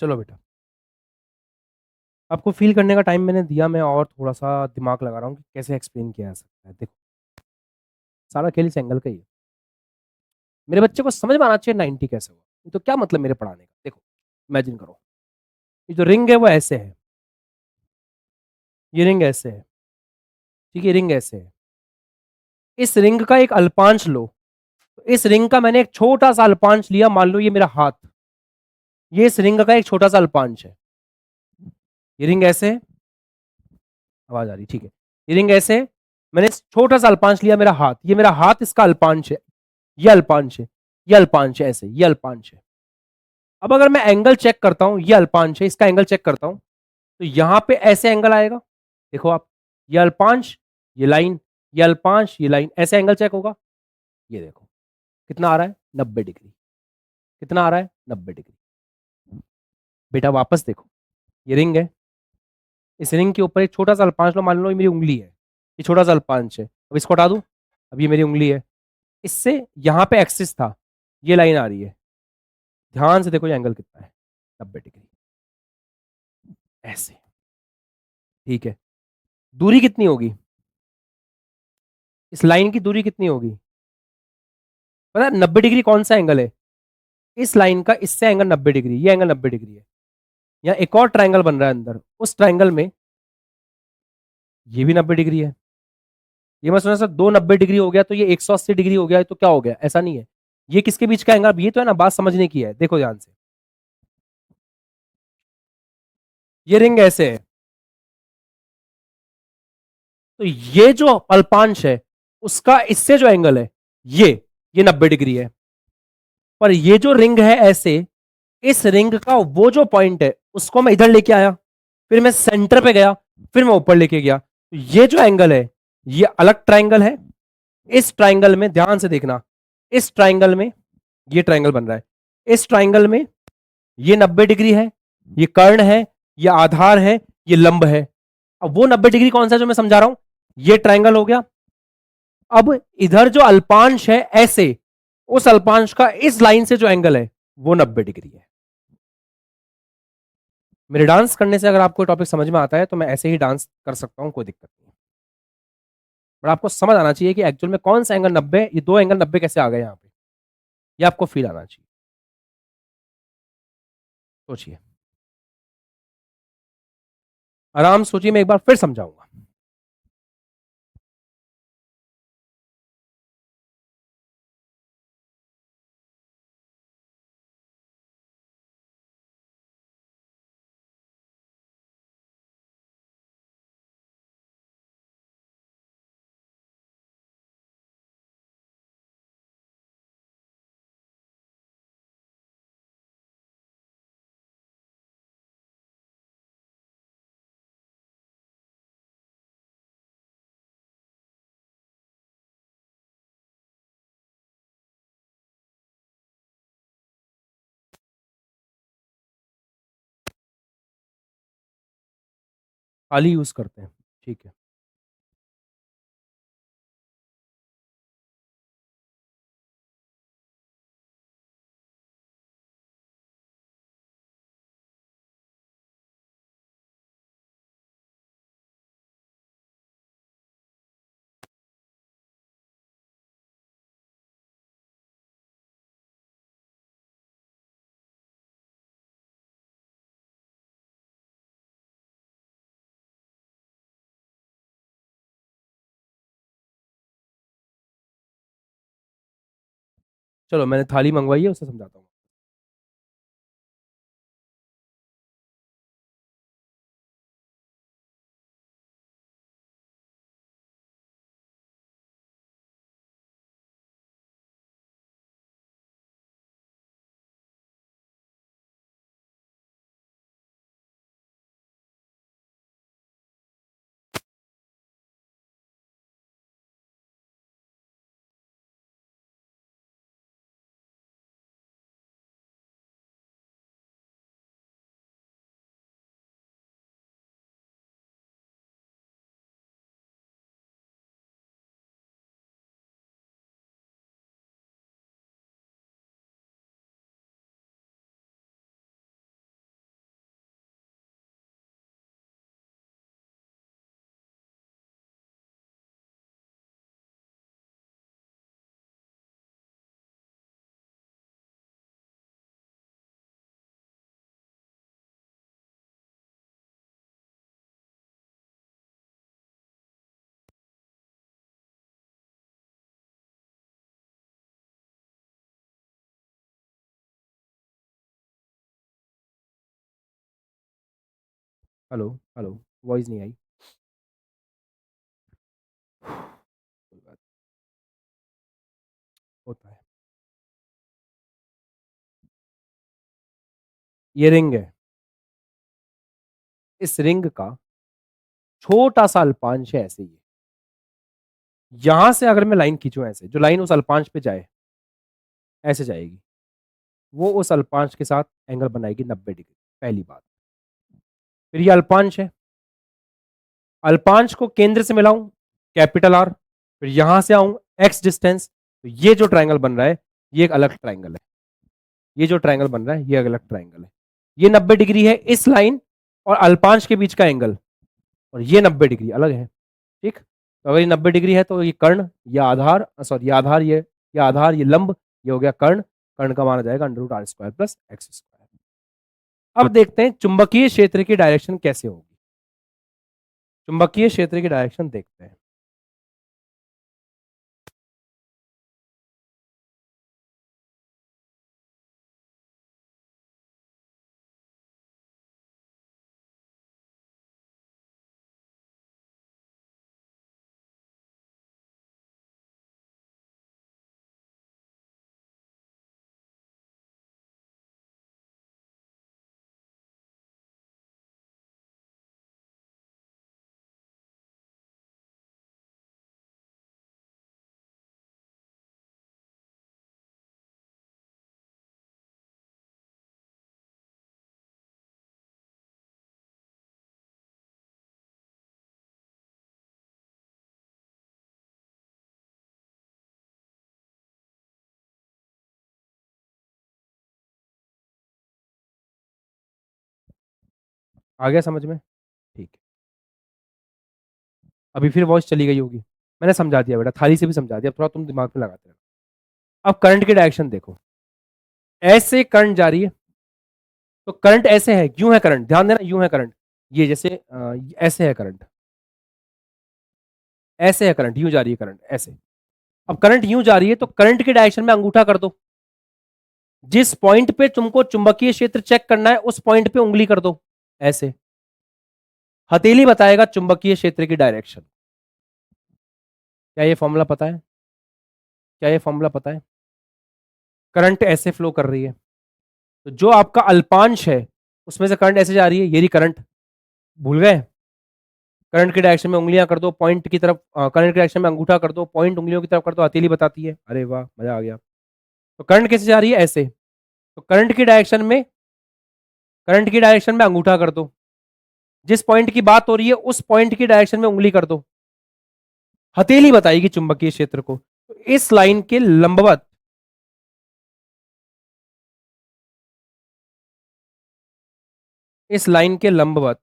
चलो बेटा, आपको फील करने का टाइम मैंने दिया, मैं और थोड़ा सा दिमाग लगा रहा हूँ कि कैसे एक्सप्लेन किया जा सकता है। देखो, सारा खेल इस एंगल का ही है। मेरे बच्चे को समझ में आना चाहिए 90 कैसे हुआ, ये तो क्या मतलब मेरे पढ़ाने का। देखो, इमेजिन करो, ये जो रिंग है वो ऐसे है, ये रिंग ऐसे है, ठीक है, रिंग ऐसे है। इस रिंग का एक अल्पांश लो, तो इस रिंग का मैंने एक छोटा सा अल्पांश लिया, मान लो ये मेरा हाथ, ये इस रिंग का एक छोटा सा अल्पांश है। ये रिंग ऐसे है, आवाज आ रही, ठीक है। ये रिंग ऐसे है, मैंने छोटा सा अल्पांश लिया, मेरा हाथ, ये मेरा हाथ, इसका अल्पांश है, ये अल्पांश है, ये अल्पांश है, ऐसे ये अल्पांश है। अब अगर मैं एंगल चेक करता हूं, ये अल्पांश है, इसका एंगल चेक करता हूं, तो यहां पे ऐसे एंगल आएगा, देखो आप, ये अल्पांश, ये लाइन, ये अल्पांश, ये लाइन, ऐसे एंगल चेक होगा। ये देखो कितना आ रहा है, 90 डिग्री। कितना आ रहा है, 90 डिग्री। बेटा वापस देखो, ये रिंग है, इस रिंग के ऊपर एक छोटा सा अल्पांश लो, मान लो ये मेरी उंगली है, ये छोटा सा अल्पांश है, अब इसको हटा दूं, अब ये मेरी उंगली है, इससे यहां पे एक्सिस था, ये लाइन आ रही है, ध्यान से देखो ये एंगल कितना है, 90 डिग्री, ऐसे, ठीक है। दूरी कितनी होगी, इस लाइन की दूरी कितनी होगी पता है? 90 डिग्री कौन सा एंगल है, इस लाइन का इससे एंगल 90 डिग्री, ये एंगल 90 डिग्री है। यहाँ एक और ट्राइंगल बन रहा है अंदर, उस ट्राइंगल में ये भी 90 डिग्री है। ये मैं सुना सर, दो 90 डिग्री हो गया तो ये 180 डिग्री हो गया, तो क्या हो गया, ऐसा नहीं है। ये किसके बीच का एंगल, ये तो है ना, बात समझने की है, देखो ध्यान से। ये रिंग ऐसे है, तो ये जो अल्पांश है उसका इससे जो एंगल है, ये 90 डिग्री है। पर ये जो रिंग है ऐसे, इस रिंग का वो जो पॉइंट है उसको मैं इधर लेके आया, फिर मैं सेंटर पे गया, फिर मैं ऊपर लेके गया, तो ये जो एंगल है ये अलग ट्राइंगल है। इस ट्राइंगल में ध्यान से देखना, इस ट्राइंगल में ये ट्राइंगल बन रहा है, इस ट्राइंगल में ये 90 डिग्री है, ये कर्ण है, ये आधार है, ये लंब है। अब वो 90 डिग्री कौन सा जो मैं समझा रहा हूं, ये ट्राइंगल हो गया। अब इधर जो अल्पांश है ऐसे, उस अल्पांश का इस लाइन से जो एंगल है वो 90 डिग्री है। मेरे डांस करने से अगर आपको टॉपिक समझ में आता है तो मैं ऐसे ही डांस कर सकता हूं, कोई दिक्कत नहीं। बट आपको समझ आना चाहिए कि एक्चुअल में कौन सा एंगल 90, ये दो एंगल 90 कैसे आ गए यहाँ पे, ये आपको फील आना चाहिए। सोचिए, आराम सोचिए, मैं एक बार फिर समझाऊंगा। थाली यूज करते हैं, ठीक है। चलो मैंने थाली मंगवाई है, उसे समझाता हूँ। हेलो हेलो, वॉइस नहीं आई। कोई बात, होता है। ये रिंग है, इस रिंग का छोटा सा अल्पांश है ऐसे, ये यहां से अगर मैं लाइन खींचूं ऐसे, जो लाइन उस अल्पांश पे जाए ऐसे जाएगी, वो उस अल्पांश के साथ एंगल बनाएगी 90 डिग्री। पहली बात। फिर ये अल्पांश है, अल्पांश को केंद्र से मिलाऊं, कैपिटल आर, फिर यहां से आऊं एक्स डिस्टेंस, तो ये जो ट्राइंगल बन रहा है ये एक अलग ट्राइंगल है। ये जो ट्राइंगल बन रहा है ये अलग ट्राइंगल है। ये 90 डिग्री है इस लाइन और अल्पांश के बीच का एंगल, और ये 90 डिग्री अलग है। ठीक, तो अगर ये 90 डिग्री है तो ये कर्ण, या आधार, सॉरी ये आधार, ये आधार, ये लंब, ये हो गया कर्ण। कर्ण का माना जाएगा √r² प्लस x²। अब देखते हैं चुंबकीय क्षेत्र की डायरेक्शन कैसे होगी। चुंबकीय क्षेत्र की डायरेक्शन देखते हैं। आ गया समझ में? ठीक है। अभी फिर वॉइस चली गई होगी। मैंने समझा दिया बेटा, थाली से भी समझा दिया, थोड़ा तुम दिमाग में लगाते रहो। अब करंट की डायरेक्शन देखो, ऐसे करंट जा रही है, तो करंट ऐसे है, यूं है करंट, ध्यान देना यूं है करंट। ये जैसे ऐसे है करंट, ऐसे है करंट, यूं जा रही है करंट ऐसे। अब करंट यूं जा रही है तो करंट की डायरेक्शन में अंगूठा कर दो। जिस पॉइंट पे तुमको चुंबकीय क्षेत्र चेक करना है उस पॉइंट पे उंगली कर दो ऐसे। हथेली बताएगा चुंबकीय क्षेत्र की डायरेक्शन। क्या ये फॉर्मूला पता है? क्या ये फॉर्मूला पता है? करंट ऐसे फ्लो कर रही है, तो जो आपका अल्पांश है उसमें से करंट ऐसे जा रही है, ये रही करंट। भूल गए? करंट की डायरेक्शन में उंगलियां कर दो पॉइंट की तरफ, करंट की डायरेक्शन में अंगूठा कर दो पॉइंट उंगलियों की तरफ कर दो, हथेली बताती है। अरे वाह, मजा आ गया। तो करंट कैसे जा रही है? ऐसे। तो करंट की डायरेक्शन में, करंट की डायरेक्शन में अंगूठा कर दो। जिस पॉइंट की बात हो रही है उस पॉइंट की डायरेक्शन में उंगली कर दो, हथेली बताएगी चुंबकीय क्षेत्र को। तो इस लाइन के लंबवत, इस लाइन के लंबवत,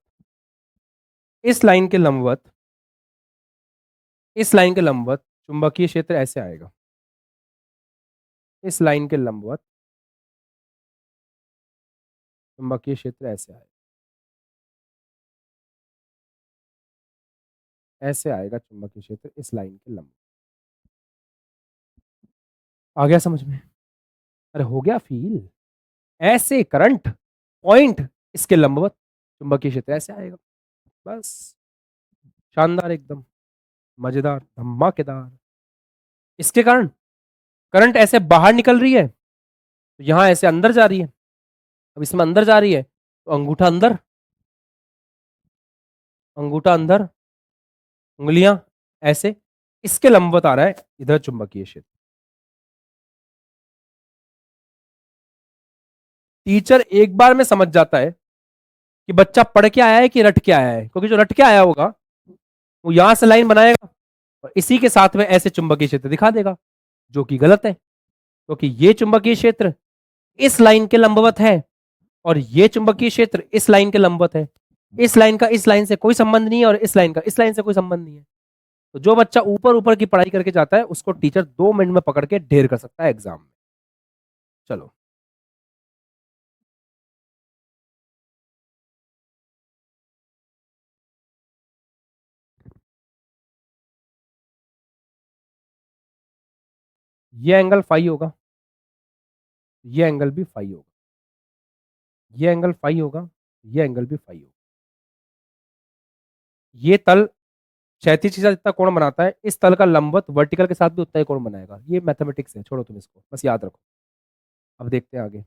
इस लाइन के लंबवत, इस लाइन के लंबवत चुंबकीय क्षेत्र ऐसे आएगा। इस लाइन के लंबवत चुंबकीय क्षेत्र ऐसे आएगा, ऐसे आएगा चुंबकीय क्षेत्र इस लाइन के लंबवत। आ गया समझ में? अरे हो गया फील। ऐसे करंट पॉइंट इसके लंबवत चुंबकीय क्षेत्र ऐसे आएगा। बस, शानदार एकदम, मजेदार, धमाकेदार। इसके कारण करंट ऐसे बाहर निकल रही है, तो यहां ऐसे अंदर जा रही है। अब इसमें अंदर जा रही है तो अंगूठा अंदर, अंगूठा अंदर, उंगलियां ऐसे, इसके लंबवत आ रहा है इधर चुंबकीय क्षेत्र। टीचर एक बार में समझ जाता है कि बच्चा पढ़ के आया है कि रट के आया है, क्योंकि जो रट के आया होगा वो यहां से लाइन बनाएगा और इसी के साथ में ऐसे चुंबकीय क्षेत्र दिखा देगा, जो कि गलत है, क्योंकि ये चुंबकीय क्षेत्र इस लाइन के लंबवत है और ये चुंबकीय क्षेत्र इस लाइन के लंबवत है। इस लाइन का इस लाइन से कोई संबंध नहीं है और इस लाइन का इस लाइन से कोई संबंध नहीं है। तो जो बच्चा ऊपर ऊपर की पढ़ाई करके जाता है उसको टीचर 2 मिनट में पकड़ के ढेर कर सकता है एग्जाम में। चलो, ये एंगल फाई होगा, ये एंगल भी फाई होगा, ये एंगल फाई होगा, ये एंगल भी फाई होगा। ये तल क्षैतिज के साथ जितना कोण बनाता है, इस तल का लंबवत वर्टिकल के साथ भी उतना ही कोण बनाएगा। ये मैथमेटिक्स है, छोड़ो तुम इसको, बस याद रखो। अब देखते हैं आगे।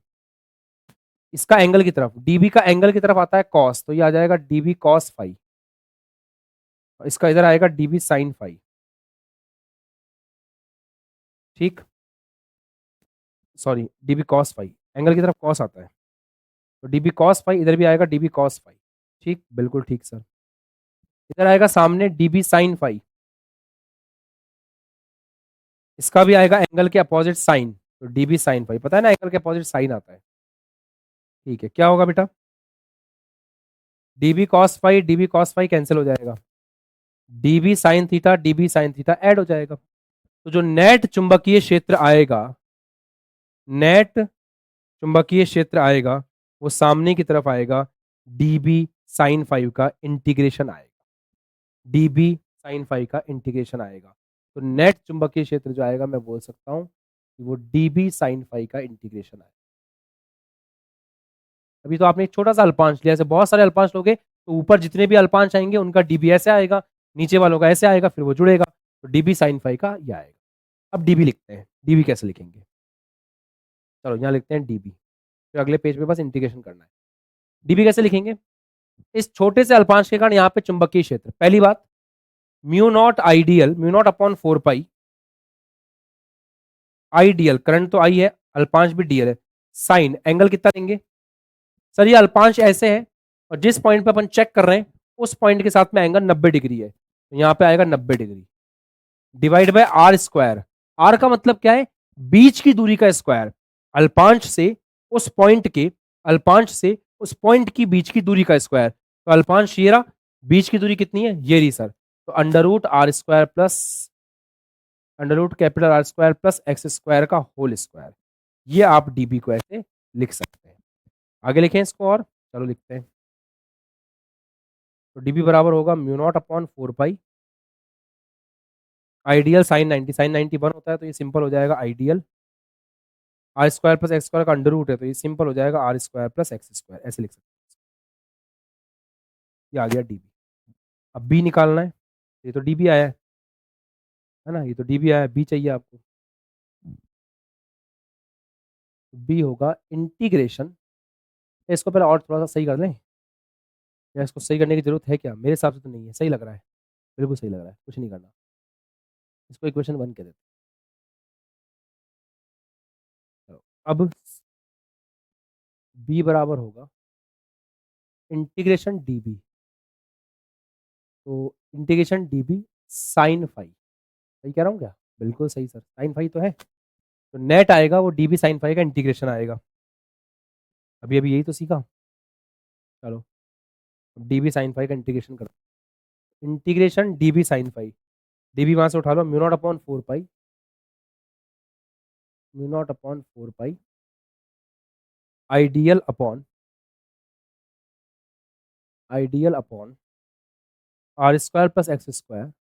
इसका एंगल की तरफ, डीबी का एंगल की तरफ आता है कॉस, तो ये आ जाएगा डीबी कॉस फाई, और इसका इधर आएगा डीबी साइन फाई। ठीक, sorry, DB cos phi, angle की तरफ कॉस आता है, तो डीबी कॉस फाई इधर भी आएगा डीबी कॉस फाई। ठीक, बिल्कुल ठीक सर। इधर आएगा सामने डीबी साइन फाई, इसका भी आएगा एंगल के अपोजिट साइन, तो डीबी साइन फाई, पता है ना एंगल के अपोजिट साइन आता है। ठीक है, क्या होगा बेटा? डीबी कॉस फाई कैंसिल हो जाएगा, डीबी साइन थीटा ऐड हो जाएगा। तो जो नेट चुंबकीय क्षेत्र आएगा, नेट चुंबकीय क्षेत्र आएगा, वो सामने की तरफ आएगा, डीबी साइन फाइव का इंटीग्रेशन आएगा, डीबी साइन फाइव का इंटीग्रेशन आएगा। तो नेट चुंबकीय क्षेत्र जो आएगा, मैं बोल सकता हूं कि वो डीबी साइन फाइव का इंटीग्रेशन आएगा। अभी तो आपने एक छोटा सा अल्पांश लिया, ऐसे बहुत सारे अल्पांश लोगे तो ऊपर जितने भी अल्पांश आएंगे उनका डीबी ऐसे आएगा, नीचे वालों का ऐसे आएगा, फिर वो जुड़ेगा, तो डीबी साइन फाइव का ये आएगा। अब डीबी लिखते हैं, डीबी कैसे लिखेंगे? चलो यहाँ लिखते हैं डीबी, फिर अगले पेज पे बस इंटीग्रेशन करना है। डीबी कैसे लिखेंगे? इस छोटे से अल्पांश के कारण यहाँ पे चुंबकीय क्षेत्र, पहली बात, mu naught ideal, mu naught upon 4 pi ideal, current तो आई है, अल्पांश भी डीएल है, साइन एंगल कितना देंगे? सर ये अल्पांश ऐसे है और जिस पॉइंट पे अपन चेक कर रहे हैं उस पॉइंट के साथ में एंगल 90 डिग्री है, तो यहाँ पे आएगा 90 degree, divide by R square. R का मतलब क्या है? बीच की दूरी का स्क्वायर, अल्पांश से उस पॉइंट के, अल्पांश से उस पॉइंट की बीच की दूरी का स्क्वायर, तो अल्पांश ये रहा, बीच की दूरी कितनी है ये रही सर, तो under root R square plus under root capital R square plus x square का होल स्क्वायर। ये आप डीबी को ऐसे लिख सकते हैं। आगे लिखें इसको और, चलो लिखते हैं। तो डीबी बराबर होगा mu naught upon 4 pi ideal sine 90 one होता है, तो ये सिंपल हो जाएगा ideal R square plus x square का अंडर रूट है, तो ये सिंपल हो जाएगा R square plus x square, ऐसे लिख सकते हैं। ये आ गया डीबी। अब बी निकालना है, ये तो डीबी आया है ना, ये तो डीबी आया, बी चाहिए आपको। बी होगा इंटीग्रेशन, इसको पहले और थोड़ा सा सही कर लें, या इसको सही करने की जरूरत है क्या? मेरे हिसाब से तो नहीं है, सही लग रहा है, बिल्कुल सही लग रहा है, कुछ नहीं करना। इसको इक्वेशन 1 कह देते हैं। चलो, अब बी बराबर होगा इंटीग्रेशन डीबी, तो इंटीग्रेशन डीबी साइन फाई, सही कह रहा हूँ क्या? बिल्कुल सही सर, साइन फाई तो है। तो नेट आएगा वो डीबी साइन फाई का इंटीग्रेशन आएगा। अभी अभी यही तो सीखा। चलो डीबी साइन फाई का इंटीग्रेशन करो। Integration DB sine phi, DB वहां से उठा लो, mu naught upon 4 pi, mu naught upon 4 pi ideal upon, ideal upon R square plus x square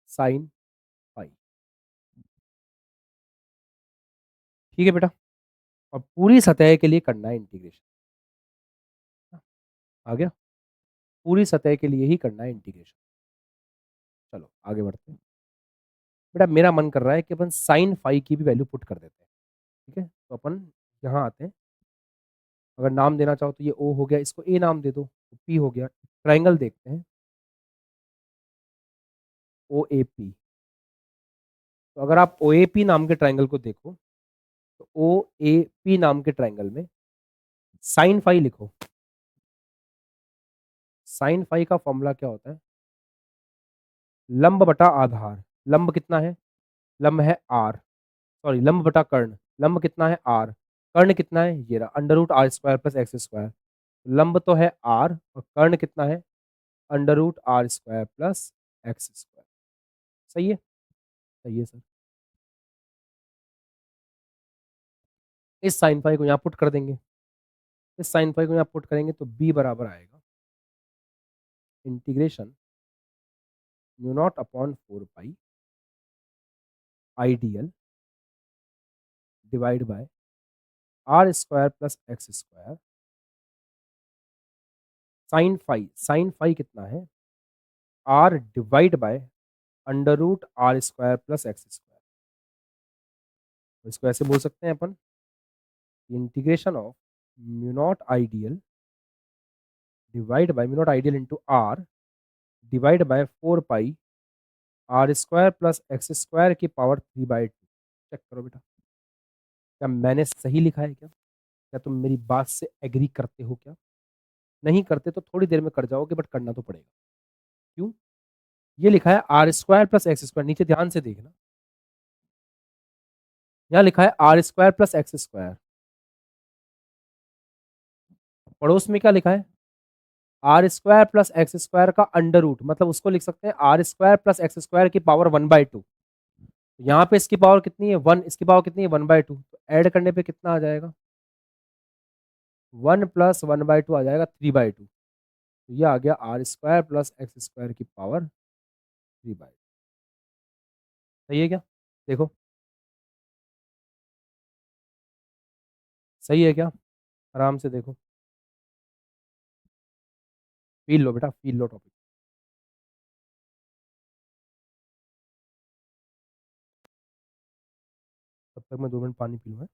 sine phi. ठीक है बेटा, और पूरी सतह के लिए करना है इंटीग्रेशन। आ गया? पूरी सतह के लिए ही करना है इंटीग्रेशन। चलो आगे बढ़ते हैं। बेटा मेरा मन कर रहा है कि अपन साइन फाई की भी वैल्यू पुट कर देते हैं। ठीक है, तो अपन यहाँ आते हैं। अगर नाम देना चाहो तो ये ओ हो गया, इसको ए नाम दे दो, तो पी हो गया। ट्राइंगल देखते हैं, ओ ए पी। तो अगर आप ओ ए पी नाम के ट्राइंगल को देखो, तो ओ ए पी नाम के ट्राइंगल में साइन फाई लिखो। साइन फाई का फॉर्मूला क्या होता है? लंब बटा आधार। लंब कितना है? लंब है आर, सॉरी लंब बटा कर्ण। लंब कितना है? आर। कर्ण कितना है? ये रहा, under root R square plus x square. लंब तो है आर, और कर्ण कितना है? Under root R square plus x square. सही है? सही है सर। इस साइन फाई को यहाँ पुट कर देंगे। इस साइन फाई को यहाँ पुट करेंगे तो बी बराबर आएगा integration mu naught upon 4 pi ideal divide by R square plus x square sine phi. Sine phi कितना है? R divide by under root R square plus x square. तो इसको ऐसे बोल सकते हैं अपन, integration of mu naught ideal divide by mu naught ideal into R divide by 4 pi R square plus x square की पावर 3/2। चेक करो बेटा, क्या मैंने सही लिखा है क्या? क्या तुम मेरी बात से एग्री करते हो क्या? नहीं करते तो थोड़ी देर में कर जाओगे, बट करना तो पड़ेगा। क्यों? ये लिखा है R square plus x square, नीचे ध्यान से देखना, यहाँ लिखा है R square plus x square. पड़ोस में क्या लिखा है? R square plus x square का अंडर रूट, मतलब उसको लिख सकते हैं R square plus x square की पावर 1/2। यहाँ पे इसकी पावर कितनी है? 1। इसकी पावर कितनी है? 1/2। तो ऐड करने पे कितना आ जाएगा? 1 प्लस 1/2 आ जाएगा 3/2। तो ये आ गया R square plus x square की पावर 3/2। सही है क्या? देखो, सही है क्या? आराम से देखो, फील लो बेटा, फील लो टॉपिक। तब तक मैं 2 मिनट पानी पी लूँ।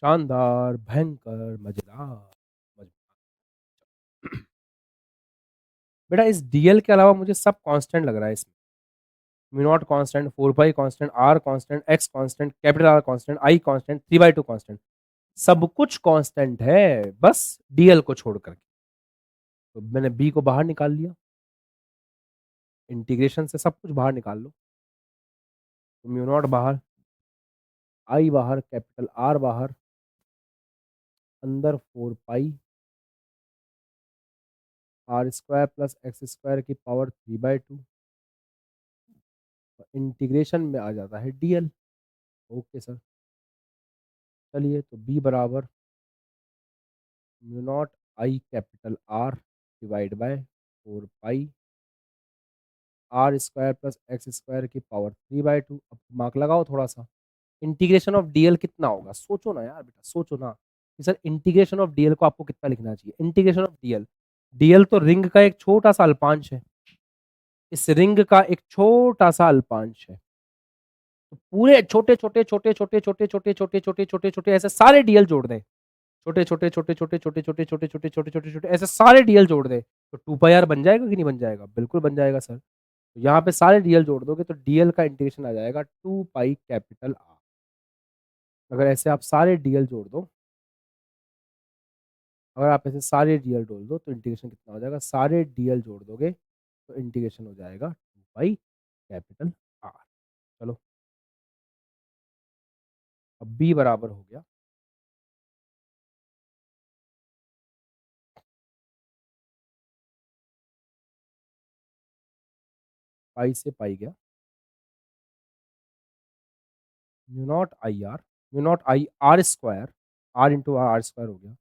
शानदार, भयंकर, मजेदार, बेटा इस डीएल के अलावा मुझे सब कांस्टेंट लग रहा है इसमें। Mu nought constant, 4 pi constant, R constant, X constant, capital R constant, I constant, 3/2 constant. सब कुछ कांस्टेंट है, बस डीएल को छोड़ करके। तो मैंने बी को बाहर निकाल लिया, इंटीग्रेशन से सब कुछ बाहर निकाल लो। तो म्यू नॉट बाहर, आई बाहर, कैपिटल आर बाहर, अंदर 4 pi R square plus x square की पावर 3/2। इंटीग्रेशन में आ जाता है डीएल। ओके सर, चलिए तो बी बराबर mu not I capital R divide by 4 pi R square plus x square की पावर 3/2। अब दिमाग लगाओ थोड़ा सा, इंटीग्रेशन ऑफ डीएल कितना होगा? सोचो ना यार बेटा, सोचो ना कि सर इंटीग्रेशन ऑफ डीएल को आपको कितना लिखना चाहिए। इंटीग्रेशन ऑफ डीएल, डीएल तो रिंग का एक छोटा सा अल्पांश है, इस रिंग का एक छोटा सा अल्पांश है। तो पूरे छोटे छोटे छोटे छोटे छोटे छोटे छोटे छोटे छोटे छोटे ऐसे सारे डीएल जोड़ दें, छोटे छोटे छोटे छोटे छोटे छोटे छोटे छोटे छोटे छोटे छोटे ऐसे सारे डीएल जोड़ दें, तो 2 पाई आर बन जाएगा कि नहीं बन जाएगा? बिल्कुल बन जाएगा सर। तो यहाँ पे सारे डीएल जोड़ दोगे तो डीएल का इंटीग्रेशन आ जाएगा 2 पाई कैपिटल आर। अगर ऐसे आप सारे डीएल जोड़ दो, अगर आप ऐसे सारे डीएल जोड़ दो तो इंटीग्रेशन कितना हो जाएगा? सारे डीएल जोड़ दोगे तो इंटीग्रेशन हो जाएगा 2 पाई कैपिटल आर। चलो, अब बी बराबर हो गया पाई से पाई गया mu not I R, mu not I R square, R into R square हो गया,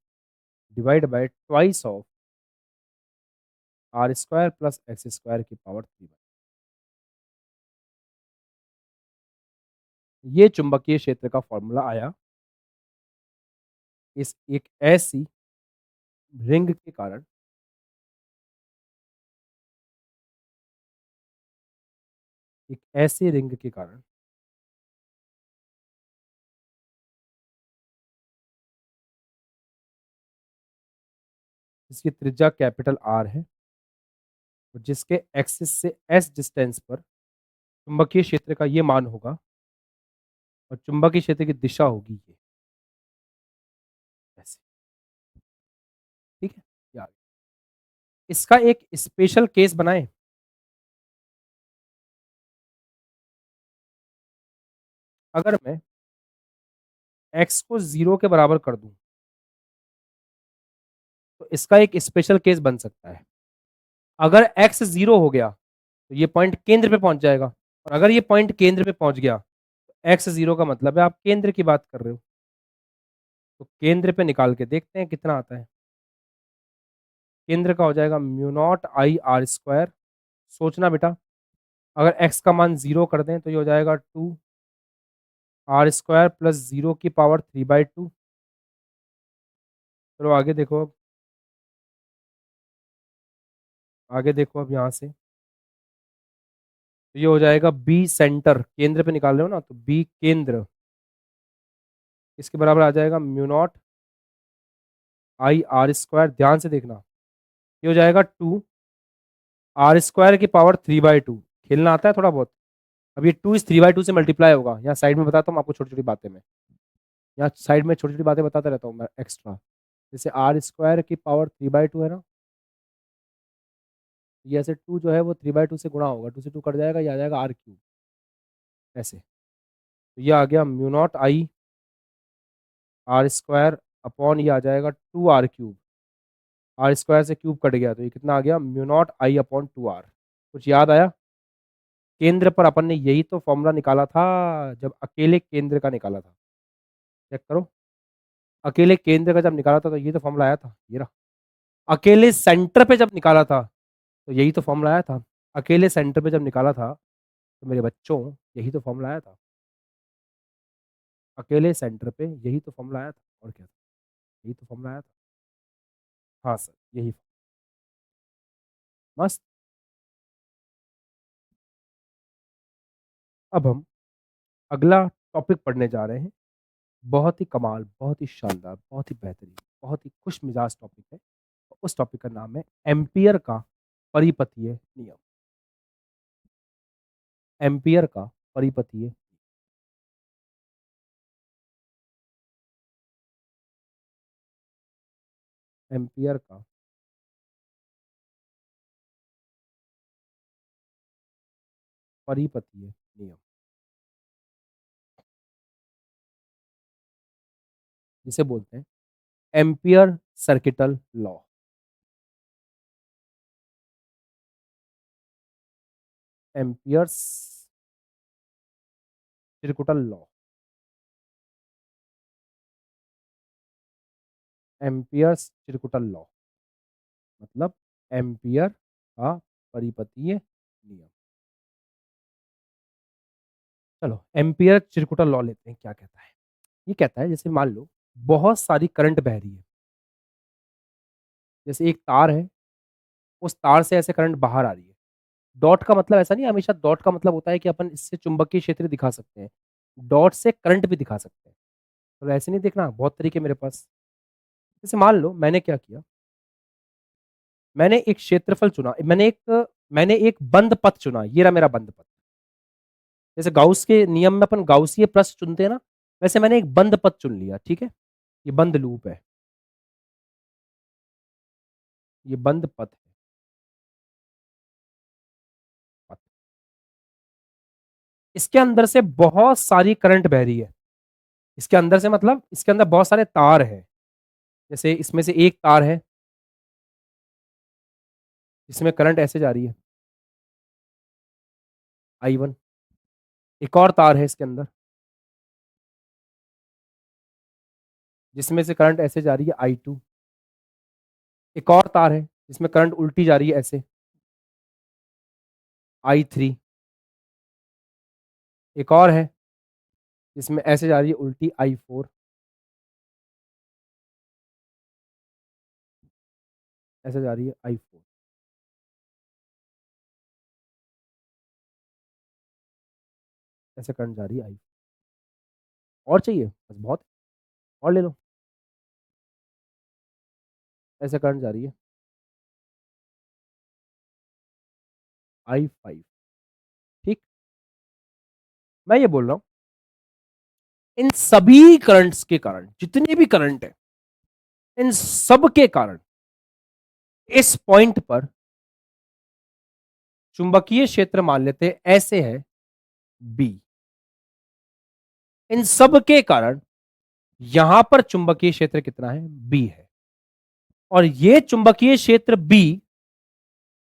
divide by twice of R square plus x square की पावर 3। ये चुंबकीय क्षेत्र का फॉर्मूला आया इस एक ऐसी रिंग के कारण, एक ऐसी रिंग के कारण जिसकी त्रिज्या कैपिटल आर है और जिसके एक्सिस से एस डिस्टेंस पर चुंबकीय क्षेत्र का ये मान होगा और चुंबकीय क्षेत्र की दिशा होगी ये ऐसे। ठीक है यार, इसका एक स्पेशल केस बनाएं। अगर मैं एक्स को 0 के बराबर कर दूं तो इसका एक स्पेशल केस बन सकता है। अगर एक्स 0 हो गया तो ये पॉइंट केंद्र पे पहुंच जाएगा, और अगर ये पॉइंट केंद्र पे पहुंच गया तो एक्स 0 का मतलब है आप केंद्र की बात कर रहे हो। तो केंद्र पे निकाल के देखते हैं कितना आता है। केंद्र का हो जाएगा mu naught I R square. सोचना बेटा, अगर एक्स का मान 0 कर दें तो ये हो जाएगा 2 r स्क्वायर प्लस 0 की पावर 3/2। चलो आगे देखो, अब आगे देखो, अब यहाँ से तो ये हो जाएगा बी सेंटर, केंद्र पे निकाल रहे हो ना, तो बी केंद्र इसके बराबर आ जाएगा mu naught I R square. ध्यान से देखना, ये हो जाएगा 2 r² की पावर 3/2। खेलना आता है थोड़ा बहुत? अब ये 2 इस 3/2 से मल्टीप्लाई होगा। यहाँ साइड में बताता हूँ आपको छोटी छोटी बातें में, यहाँ साइड में छोटी छोटी बातें बताता रहता हूँ मैं एक्स्ट्रा। जैसे r² की पावर 3/2 है ना, ये ऐसे 2 जो है वो 3/2 से गुणा होगा, 2 से 2 कट जाएगा, ये आ जाएगा r³ ऐसे। तो ये आ गया mu not I R square upon ये आ जाएगा 2 r³। आर स्क्वायर से क्यूब कट गया तो ये कितना आ गया? Mu not I upon 2 r। कुछ याद आया? केंद्र पर अपन ने यही तो फॉर्मूला निकाला था जब अकेले केंद्र का निकाला था। चेक करो, अकेले केंद्र का जब निकाला था तो ये तो फॉर्मूला आया था, ये रहा। अकेले सेंटर पे जब निकाला था तो यही तो फॉर्मूला आया था। अकेले सेंटर पे जब निकाला था तो मेरे बच्चों यही तो फॉर्मूला आया था। अकेले सेंटर पे यही तो फॉर्मूला आया था, और क्या था? यही तो फॉर्मूला आया था। हाँ सर, यही। मस्त। अब हम अगला टॉपिक पढ़ने जा रहे हैं। बहुत ही कमाल, बहुत ही शानदार, बहुत ही बेहतरीन, बहुत ही खुश मिजाज टॉपिक है। उस टॉपिक का नाम है एम्पियर का परिपथीय नियम। एम्पियर का परिपथीय, एम्पियर का परिपथीय नियम, जिसे बोलते हैं ampere circuital law. Amperes circuital law, amperes circuital law मतलब एम्पियर का परिपथीय नियम। चलो एम्पियर सर्किटल लॉ लेते हैं, क्या कहता है। ये कहता है जैसे मान लो बहुत सारी करंट बह रही है, जैसे एक तार है, उस तार से ऐसे करंट बाहर आ रही है। डॉट का मतलब ऐसा नहीं, हमेशा डॉट का मतलब होता है कि अपन इससे चुंबकीय क्षेत्र दिखा सकते हैं, डॉट से करंट भी दिखा सकते हैं। तो ऐसे नहीं देखना, बहुत तरीके मेरे पास। जैसे मान लो मैंने क्या किया, मैंने एक क्षेत्रफल चुना, मैंने एक बंद पथ चुना, ये रहा मेरा बंद पथ। जैसे गाउस के नियम में अपन गाउसीय प्रश्न चुनते हैं ना, वैसे मैंने एक बंद पथ चुन लिया, ठीक है। ये बंद लूप है, ये बंद पथ है, पथ। इसके अंदर से बहुत सारी करंट बह रही है, इसके अंदर से मतलब इसके अंदर बहुत सारे तार हैं। जैसे इसमें से एक तार है जिसमें करंट ऐसे जा रही है, I1। एक और तार है इसके अंदर जिसमें से करंट ऐसे जा रही है, I2। एक और तार है जिसमें करंट उल्टी जा रही है ऐसे, I3। एक और है जिसमें ऐसे जा रही है उल्टी, I4। ऐसे जा रही है, I4। ऐसे करंट जा रही है, I। और चाहिए बस, बहुत। और ले लो। ऐसे करंट जा रही है, I5। ठीक। मैं ये बोल रहा हूं, इन सभी करंट्स के कारण, जितने भी करंट है, इन सब के कारण इस पॉइंट पर चुंबकीय क्षेत्र मान लेते हैं ऐसे है, B। इन सब के कारण यहां पर चुंबकीय क्षेत्र कितना है, B है। और ये चुंबकीय क्षेत्र B,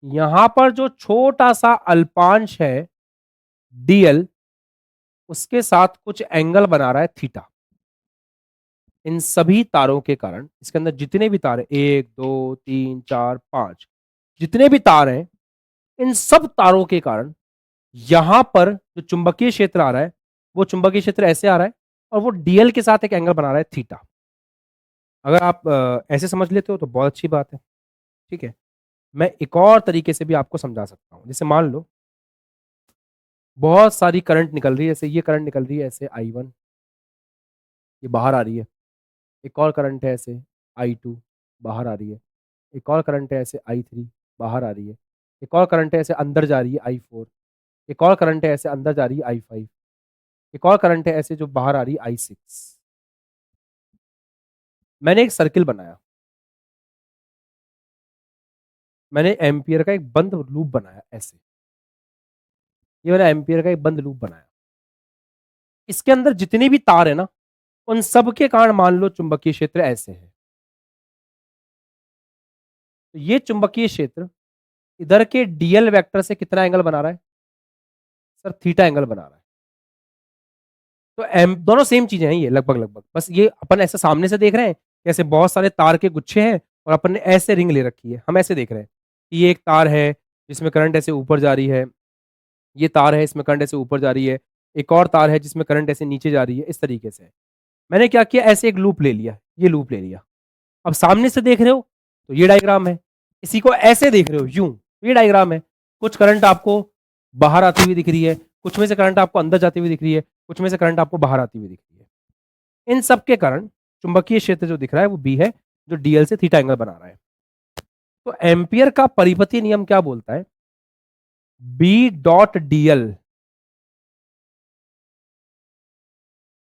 यहां पर जो छोटा सा अल्पांश है dl, उसके साथ कुछ एंगल बना रहा है थीटा। इन सभी तारों के कारण, इसके अंदर जितने भी तार हैं, 1 2 3 4 5, जितने भी तार हैं, इन सब तारों के कारण यहां पर जो चुंबकीय क्षेत्र आ रहा है, वो चुंबकीय क्षेत्र ऐसे आ रहा है, और वो डीएल के साथ एक एंगल बना रहा है थीटा। अगर आप ऐसे समझ लेते हो तो बहुत अच्छी बात है, ठीक है। मैं एक और तरीके से भी आपको समझा सकता हूं। जैसे मान लो बहुत सारी करंट निकल रही है, जैसे ये करंट निकल रही है ऐसे, I1, ये बाहर आ रही है। एक और करंट है ऐसे, I2, बाहर आ रही है। एक और करंट है ऐसे, I3, बाहर आ रही है। एक और करंट है ऐसे अंदर जा रही है, I4। एक और करंट है ऐसे अंदर जा रही है, I5। एक और करंट है ऐसे जो बाहर आ रही है, I6। मैंने एक सर्किल बनाया, मैंने एम्पियर का एक बंद लूप बनाया ऐसे, ये मैंने एम्पियर का एक बंद लूप बनाया। इसके अंदर जितने भी तार है ना, उन सब के कारण मान लो चुंबकीय क्षेत्र ऐसे है। तो ये चुंबकीय क्षेत्र इधर के डीएल वेक्टर से कितना एंगल बना रहा है सर, थीटा एंगल बना रहा है। तो एम दोनों सेम चीजें हैं ये, लगभग लगभग, बस ये अपन ऐसे सामने से देख रहे हैं, कैसे बहुत सारे तार के गुच्छे हैं, और अपन ने ऐसे रिंग ले रखी है, हम ऐसे देख रहे हैं कि ये एक तार है जिसमें करंट ऐसे ऊपर जा रही है, ये तार है इसमें करंट ऐसे ऊपर जा रही है, एक और तार है जिसमें करंट ऐसे नीचे जा रही है, इस तरीके से। मैंने क्या किया, ऐसे एक लूप ले लिया, ये लूप ले लिया। अब सामने से देख रहे हो तो ये डायग्राम है, इसी को ऐसे देख रहे हो यूं, ये डायग्राम है। कुछ करंट आपको बाहर आती हुई दिख रही है, कुछ में से करंट आपको अंदर जाती हुई दिख रही है, कुछ में से करंट आपको बाहर आती हुई दिख रही है। इन सब के कारण चुंबकीय क्षेत्र जो दिख रहा है वो बी है, जो डीएल से थीटा एंगल बना रहा है। तो एम्पियर का परिपतीय नियम क्या बोलता है, बी डॉट डीएल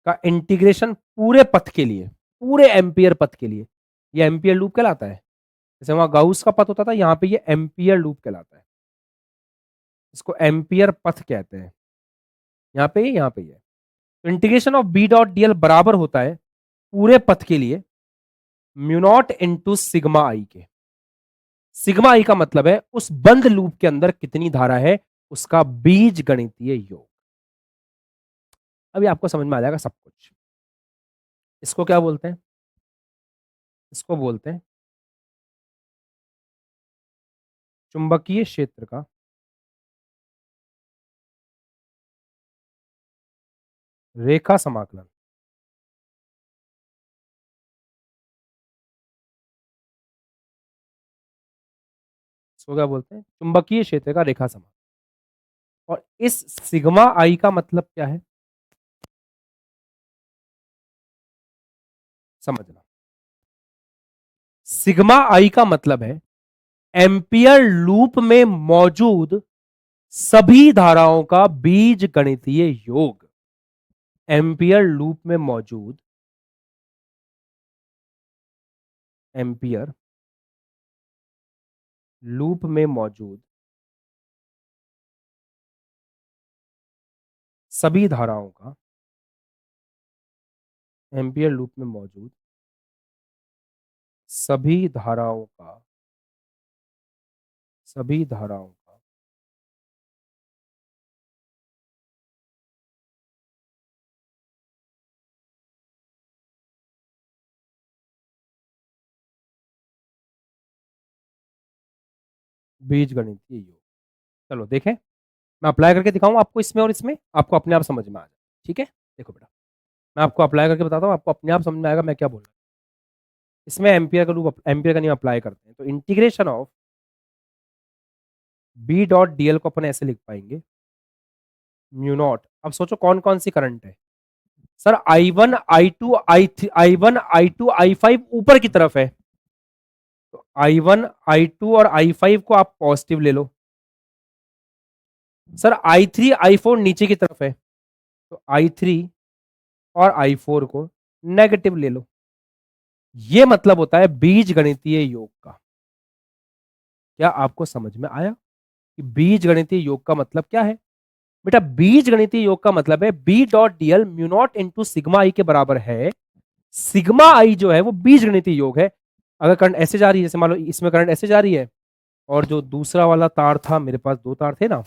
का इंटीग्रेशन पूरे पथ के लिए, पूरे एम्पियर पथ के लिए, ये एम्पियर लूप कहलाता है। जैसे वहां गाउस का पथ होता था, यहाँ पे ये एम्पियर लूप कहलाता है, इसको एम्पियर पथ कहते हैं। यहाँ पे ये, यहाँ पे ये। तो integration of B dot DL बराबर होता है पूरे पथ के लिए mu not into sigma I के। सिग्मा आई का मतलब है उस बंद लूप के अंदर कितनी धारा है, उसका बीज गणितीय योग। अभी आपको समझ में आ जाएगा सब कुछ। इसको क्या बोलते हैं, इसको बोलते हैं चुंबकीय क्षेत्र का रेखा समाकलन। इसको क्या बोलते हैं? चुंबकीय क्षेत्र का रेखा समान। और इस सिग्मा आई का मतलब क्या है, समझना। सिग्मा आई का मतलब है एम्पियर लूप में मौजूद सभी धाराओं का बीज गणितीय योग। एम्पियर लूप में मौजूद, एम्पियर लूप में मौजूद सभी धाराओं का, एम्पियर लूप में मौजूद सभी धाराओं का, सभी धाराओं का बीज गणितीय योग। चलो देखें, मैं अप्लाई करके दिखाऊं आपको इसमें और इसमें, आपको अपने आप समझ में आ जाए। ठीक है, देखो बेटा, मैं आपको अप्लाई करके बताता हूँ, आपको अपने आप समझ में आएगा मैं क्या बोल रहा हूँ। इसमें एम्पियर का लूप, एम्पियर का नियम अप्लाई करते हैं, तो integration of B dot DL को अपन ऐसे लिख पाएंगे, म्यू नॉट। अब सोचो कौन कौन सी करंट है sir, I one I two I three, I one I two I five ऊपर की तरफ है, तो आई वन आई टू और आई फाइव को आप पॉजिटिव ले लो। Sir I three I four नीचे की तरफ है, तो आई थ्री और आई फोर को नेगेटिव ले लो। ये मतलब होता है बीज गणितीय योग का। क्या आपको समझ में आया कि बीज गणितीय योग का मतलब क्या है? बेटा बीज गणितीय योग का मतलब है B dot DL mu not into sigma I के बराबर है। सिग्मा आई जो है वो बीज गणितीय योग है। अगर करंट ऐसे जा रही है, जैसे मान लो इसमें करंट ऐसे जा रही है, और जो दूसरा वाला तार था, मेरे पास दो तार थे ना,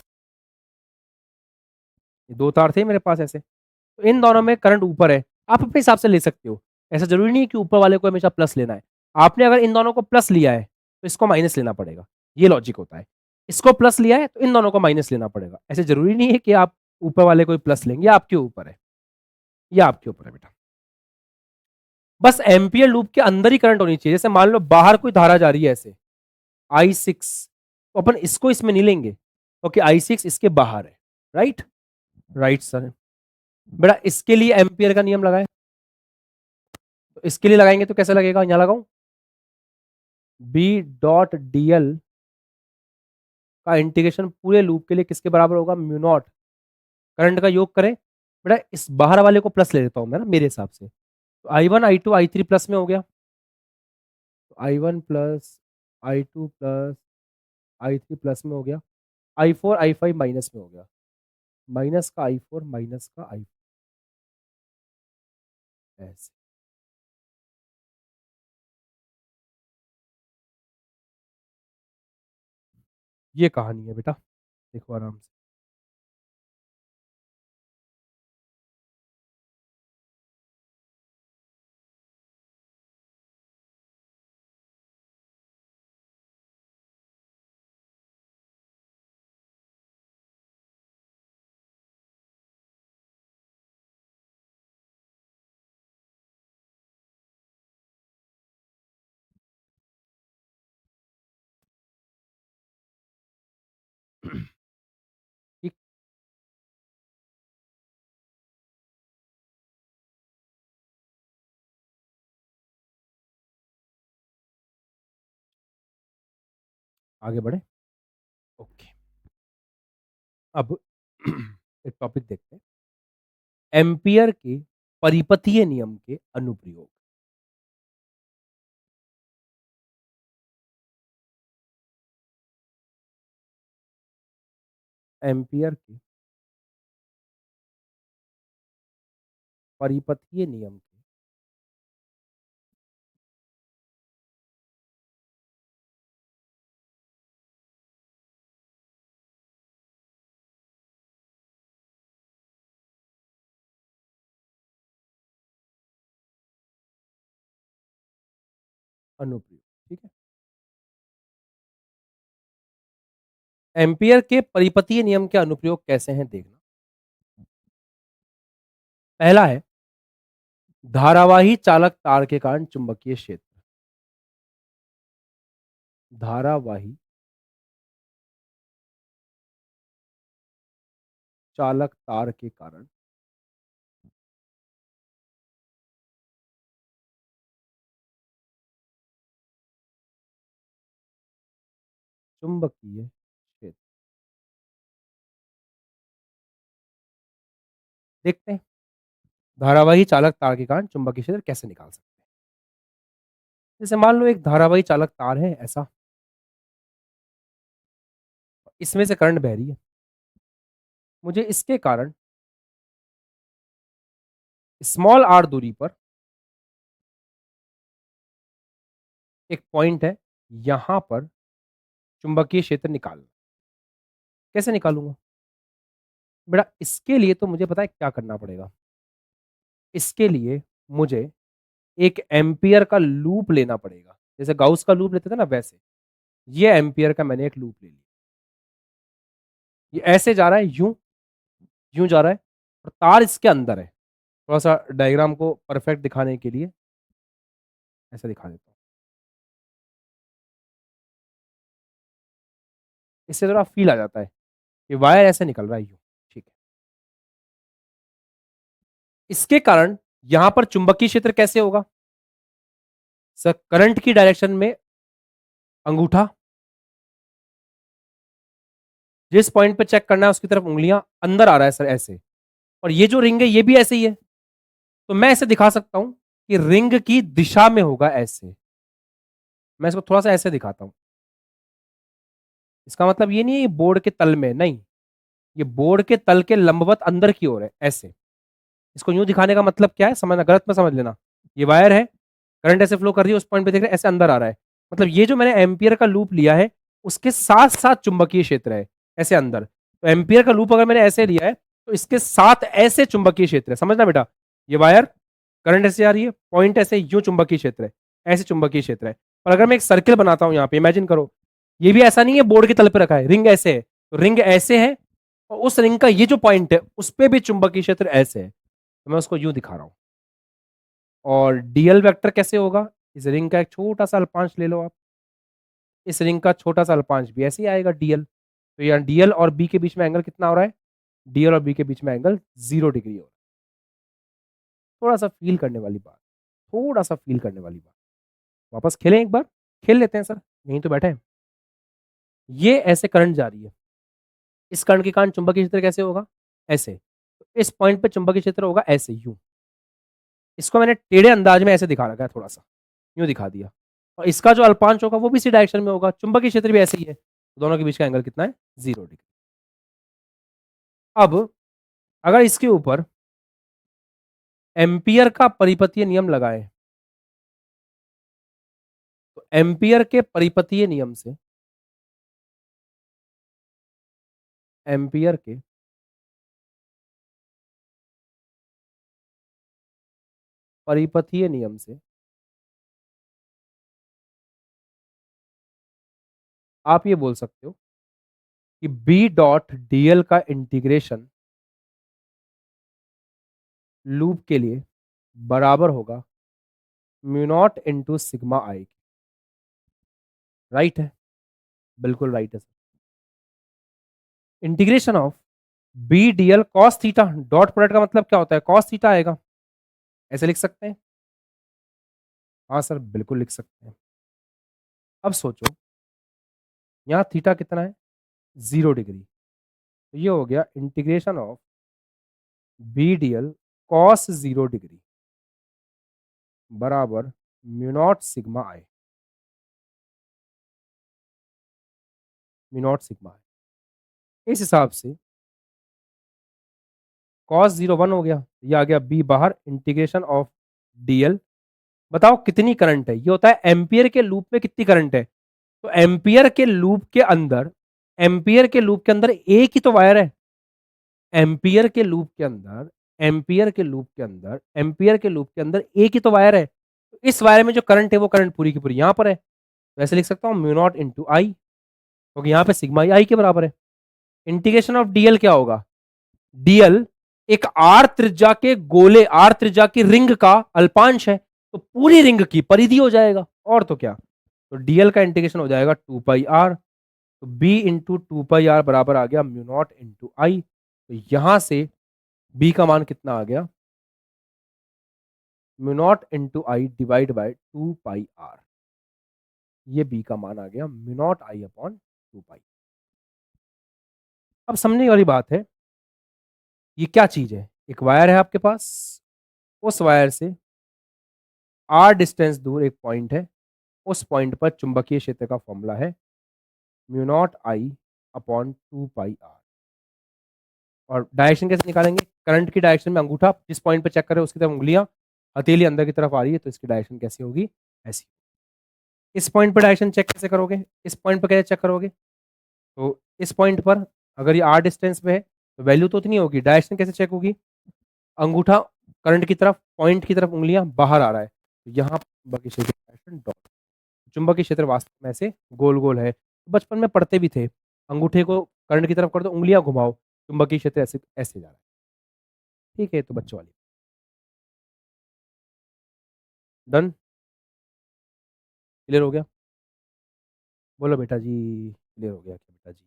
ये दो तार थे मेरे पास ऐसे, तो इन दोनों में करंट ऊपर है। आप अपने हिसाब से ले सकते हो, ऐसा जरूरी नहीं है कि ऊपर वाले को हमेशा प्लस लेना है। आपने अगर इन दोनों को प्लस लिया है तो इसको माइनस लेना पड़ेगा, ये लॉजिक होता है। इसको प्लस लिया है तो इन दोनों को माइनस लेना पड़ेगा। ऐसे जरूरी नहीं है कि आप ऊपर वाले को प्लस लेंगे, आपके ऊपर है, ये आपके ऊपर है बेटा। बस एम्पियर लूप के अंदर ही करंट होनी चाहिए। जैसे मान लो बाहर कोई धारा जा रही है ऐसे आई सिक्स, तो अपन इसको इसमें नहीं लेंगे क्योंकि आई सिक्स इसके बाहर है। Right, right sir. बेटा इसके लिए एम्पियर का नियम लगाए, तो इसके लिए लगाएंगे तो कैसे लगेगा, यहां लगाऊं, बी डॉट डीएल का इंटीग्रेशन पूरे लूप के लिए किसके बराबर होगा, म्यू नॉट, करंट का योग करें। बेटा इस बाहर वाले को प्लस ले लेता हूं मैं ना मेरे हिसाब से, तो I one I two I three plus में हो गया, तो I one plus I two plus I three plus में हो गया, I four I five minus में हो गया, माइनस का आई फोर माइनस का आई, ऐसे। ये कहानी है बेटा, देखो आराम से। ठीक, आगे बढ़े, ओके। अब एक टॉपिक देखते हैं, एम्पियर के परिपतीय नियम के अनुप्रयोग। एम्पियर के परिपतीय नियम के अनुप्रयोग, ठीक है। एम्पियर के परिपतीय नियम के अनुप्रयोग कैसे हैं देखना। पहला है धारावाही चालक तार के कारण चुंबकीय क्षेत्र, धारावाही चालक तार के कारण चुंबकीय क्षेत्र। देखते हैं धारावाही चालक तार के कारण चुंबकीय क्षेत्र कैसे निकाल सकते हैं। जैसे मान लो एक धारावाही चालक तार है ऐसा, इसमें से करंट बह रही है, मुझे इसके कारण स्मॉल आर दूरी पर एक पॉइंट है, यहां पर चुंबकीय क्षेत्र निकालना। कैसे निकालूंगा बेटा? इसके लिए तो मुझे पता है क्या करना पड़ेगा। इसके लिए मुझे एक एम्पियर का लूप लेना पड़ेगा, जैसे गाउस का लूप लेते थे ना, वैसे ये एम्पियर का मैंने एक लूप ले लिया। ये ऐसे जा रहा है, यूं यूं जा रहा है, और तार इसके अंदर है। थोड़ा सा डायग्राम को परफेक्ट दिखाने के लिए ऐसे दिखा देता हूं, इससे थोड़ा फील आ जाता है कि वायर ऐसे निकल रहा है यूं। ठीक है, इसके कारण यहां पर चुंबकीय क्षेत्र कैसे होगा सर? करंट की डायरेक्शन में अंगूठा, जिस पॉइंट पे चेक करना है उसकी तरफ उंगलियां, अंदर आ रहा है सर ऐसे, और ये जो रिंग है ये भी ऐसे ही है। तो मैं ऐसे दिखा सकता हूं कि रिंग की दिशा में होगा ऐसे। मैं इसको थोड़ा सा ऐसे दिखाता हूं। इसका मतलब ये नहीं है ये बोर्ड के तल में, नहीं, ये बोर्ड के तल के लंबवत अंदर की ओर है ऐसे। इसको यूं दिखाने का मतलब क्या है, समझना, गलत में समझ लेना। ये वायर है, करंट ऐसे फ्लो कर रही है, उस पॉइंट पे देख रहे हैं ऐसे अंदर आ रहा है, मतलब ये जो मैंने एम्पियर का लूप लिया है उसके साथ साथ चुंबकीय क्षेत्र है ऐसे अंदर। तो एम्पियर का लूप अगर मैंने ऐसे लिया है तो इसके साथ ऐसे चुंबकीय क्षेत्र है, समझना बेटा। ये वायर करंट ऐसे आ रही है, पॉइंट ऐसे यूं चुंबकीय क्षेत्र है, ऐसे चुंबकीय क्षेत्र है। और अगर मैं एक सर्किल बनाता हूं यहाँ पे, इमेजिन करो, ये भी ऐसा नहीं है बोर्ड के तल पे रखा है, रिंग ऐसे है, तो रिंग ऐसे है, और उस रिंग का ये जो पॉइंट है उस पर भी चुंबकीय क्षेत्र ऐसे है। तो मैं उसको यूं दिखा रहा हूं। और डीएल वेक्टर कैसे होगा? इस रिंग का एक छोटा सा अल्पांश ले लो आप, इस रिंग का छोटा सा अल्पांश भी ऐसे ही आएगा डीएल। तो यहाँ डीएल और बी के बीच में एंगल कितना हो रहा है? डीएल और बी के बीच में एंगल 0 डिग्री हो रहा है। थोड़ा सा फील करने वाली बात, थोड़ा सा फील करने वाली बात। वापस खेलें एक बार, खेल लेते हैं सर, यहीं तो बैठे हैं। ये ऐसे करंट जा रही है, इस करंट के कारण चुंबकीय क्षेत्र कैसे होगा? ऐसे। तो इस पॉइंट पे चुंबकीय क्षेत्र होगा ऐसे यूं। इसको मैंने टेढ़े अंदाज में ऐसे दिखा रखा है, थोड़ा सा यूं दिखा दिया, और इसका जो अल्पांश होगा वो भी इसी डायरेक्शन में होगा, चुंबकीय क्षेत्र भी ऐसे ही है, तो दोनों के बीच का एंगल कितना है? 0 डिग्री। अब अगर इसके ऊपर एम्पियर का परिपतीय नियम लगाए, तो एम्पियर के परिपतीय नियम से, एम्पियर के परिपथीय नियम से आप ये बोल सकते हो कि बी डॉट डीएल का इंटीग्रेशन लूप के लिए बराबर होगा mu not into sigma I. Right है, बिल्कुल राइट है sir. Integration of B DL cos theta, dot product का मतलब क्या होता है? कॉस थीटा आएगा, ऐसे लिख सकते हैं। हाँ सर बिल्कुल लिख सकते हैं। अब सोचो, यहाँ थीटा कितना है? 0 डिग्री। तो ये हो गया integration of B DL cos 0 degree बराबर mu nought sigma I, mu nought sigma I. इस हिसाब से कॉस 0 1 हो गया, ये आ गया बी बाहर, इंटीग्रेशन ऑफ डीएल। बताओ कितनी करंट है? ये होता है एम्पियर के लूप में कितनी करंट है। तो एम्पियर के लूप के अंदर, एम्पियर के लूप के अंदर एक ही तो वायर है। एम्पियर के लूप के अंदर, एम्पियर के लूप के अंदर, एम्पियर के लूप के अंदर एक ही तो वायर है। तो इस वायर में जो करंट है वो करंट पूरी की पूरी यहां पर है। वैसे लिख सकता हूं म्यू नॉट इंटू आई, क्योंकि यहां पे सिग्मा आई के बराबर है। इंटीग्रेशन ऑफ डीएल क्या होगा? डीएल एक आर त्रिज्या के गोले, आर त्रिज्या की रिंग का अल्पांश है, तो पूरी रिंग की परिधि हो जाएगा, और तो क्या। तो डीएल का इंटीग्रेशन हो जाएगा 2 पाई आर, तो बी इंटू 2 पाई आर बराबर आ गया म्यू नॉट इंटू आई। तो यहां से बी का मान कितना आ गया, mu not into I divide by 2 pi R. ये बी का मान आ गया mu not I upon 2 pi. अब समझने वाली बात है, ये क्या चीज है, एक वायर है आपके पास, उस वायर से आर डिस्टेंस दूर एक पॉइंट है, उस पॉइंट पर चुंबकीय क्षेत्र का फॉर्मूला है mu not I upon 2 pi R. और डायरेक्शन कैसे निकालेंगे, करंट की डायरेक्शन में अंगूठा जिस पॉइंट पर चेक कर रहे हो उसकी तरफ उंगलियां, हथेली अंदर की तरफ आ रही है तो इसकी डायरेक्शन कैसी होगी, ऐसी। इस पॉइंट पर डायरेक्शन चेक कैसे करोगे, इस पॉइंट पर कैसे चेक करोगे, तो इस पॉइंट पर अगर ये आर डिस्टेंस पे है तो वैल्यू तो उतनी होगी, डायरेक्शन कैसे चेक होगी, अंगूठा करंट की तरफ, पॉइंट की तरफ उंगलियां बाहर आ रहा है, तो यहाँ चुंबकीय क्षेत्र डायरेक्शन डॉट। चुंबकीय क्षेत्र वास्तव में ऐसे गोल गोल है, बचपन में पढ़ते भी थे, अंगूठे को करंट की तरफ कर दो, उंगलियां घुमाओ, चुंबकीय क्षेत्र ऐसे ऐसे जा रहा है। ठीक है, तो बच्चों वाली डन, क्लियर हो गया, बोलो बेटा जी, क्लियर हो गया क्या बेटा जी।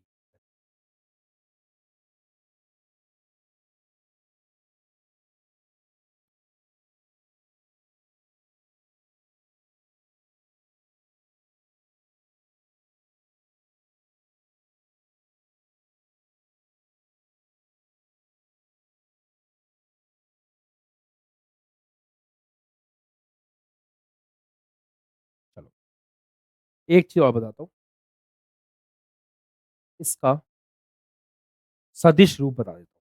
चलो एक चीज और बताता हूँ, इसका सदिश रूप बता देता हूँ,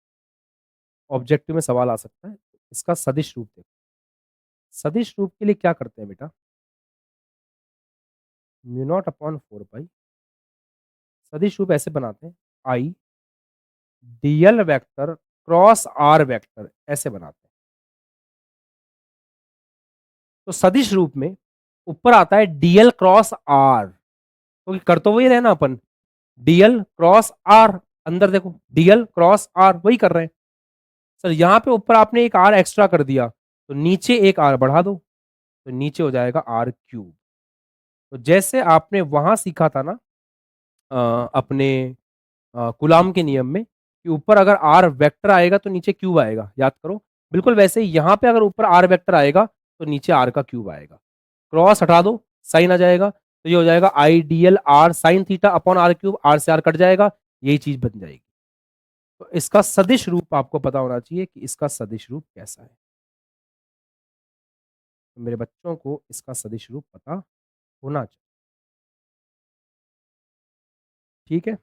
ऑब्जेक्टिव में सवाल आ सकता है, इसका सदिश रूप देखो। सदिश रूप के लिए क्या करते हैं बेटा, म्यू नॉट अपॉन 4 पाई, सदिश रूप ऐसे बनाते हैं, I DL vector cross R vector ऐसे बनाते हैं। तो सदिश रूप में ऊपर आता है डीएल क्रॉस आर, तो कर तो वही रहे ना अपन, डीएल क्रॉस आर, अंदर देखो डीएल क्रॉस आर वही कर रहे हैं। सर यहाँ पे ऊपर आपने एक आर एक्स्ट्रा कर दिया, तो नीचे एक आर बढ़ा दो, तो नीचे हो जाएगा आर क्यूब। तो जैसे आपने वहां सीखा था ना अपने कुलाम के नियम में कि ऊपर अगर आर वेक्टर आएगा तो नीचे क्यूब आएगा, याद करो, बिल्कुल वैसे ही यहाँ पे अगर ऊपर आर वेक्टर आएगा तो नीचे आर का क्यूब आएगा। क्रॉस हटा दो, साइन आ जाएगा, तो ये हो जाएगा I D L R sine theta upon R cube, R से आर कट जाएगा, यही चीज बन जाएगी। तो इसका सदिश रूप आपको पता होना चाहिए कि इसका सदिश रूप कैसा है, तो मेरे बच्चों को इसका सदिश रूप पता होना चाहिए। ठीक है,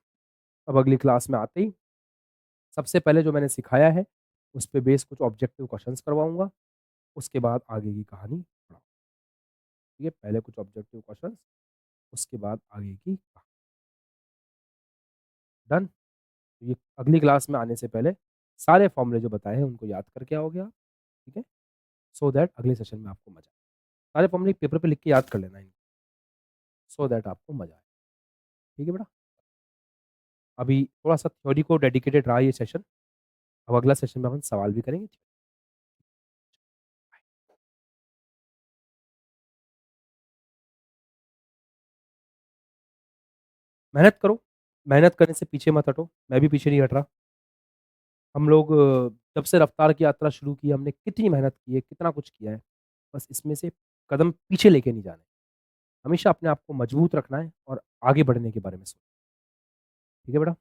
अब अगली क्लास में आते ही सबसे पहले जो मैंने सिखाया है उस पर बेस कुछ ऑब्जेक्टिव क्वेश्चंस करवाऊंगा, उसके बाद आगे की कहानी पढ़ाऊंगा। ठीक है, पहले कुछ ऑब्जेक्टिव क्वेश्चंस, उसके बाद आगे की कहानी। डन। तो ये अगली क्लास में आने से पहले सारे फॉर्मूले जो बताए हैं उनको याद करके आओगे आप, ठीक है, सो दैट अगले सेशन में आपको मजा आए। सारे फॉर्मूले पेपर पे लिख के याद कर लेना है, सो दैट आपको मजा आए। ठीक है बेटा, अभी थोड़ा सा थ्योरी को डेडिकेटेड रहा ये सेशन, अब अगला सेशन में अपन सवाल भी करेंगे। मेहनत करो, मेहनत करने से पीछे मत हटो, मैं भी पीछे नहीं हट रहा। हम लोग जब से रफ्तार की यात्रा शुरू की हमने कितनी मेहनत की है, कितना कुछ किया है, बस इसमें से कदम पीछे लेके नहीं जाने, हमेशा अपने आप को मजबूत रखना है और आगे बढ़ने के बारे में सोचना। ठीक है बेटा।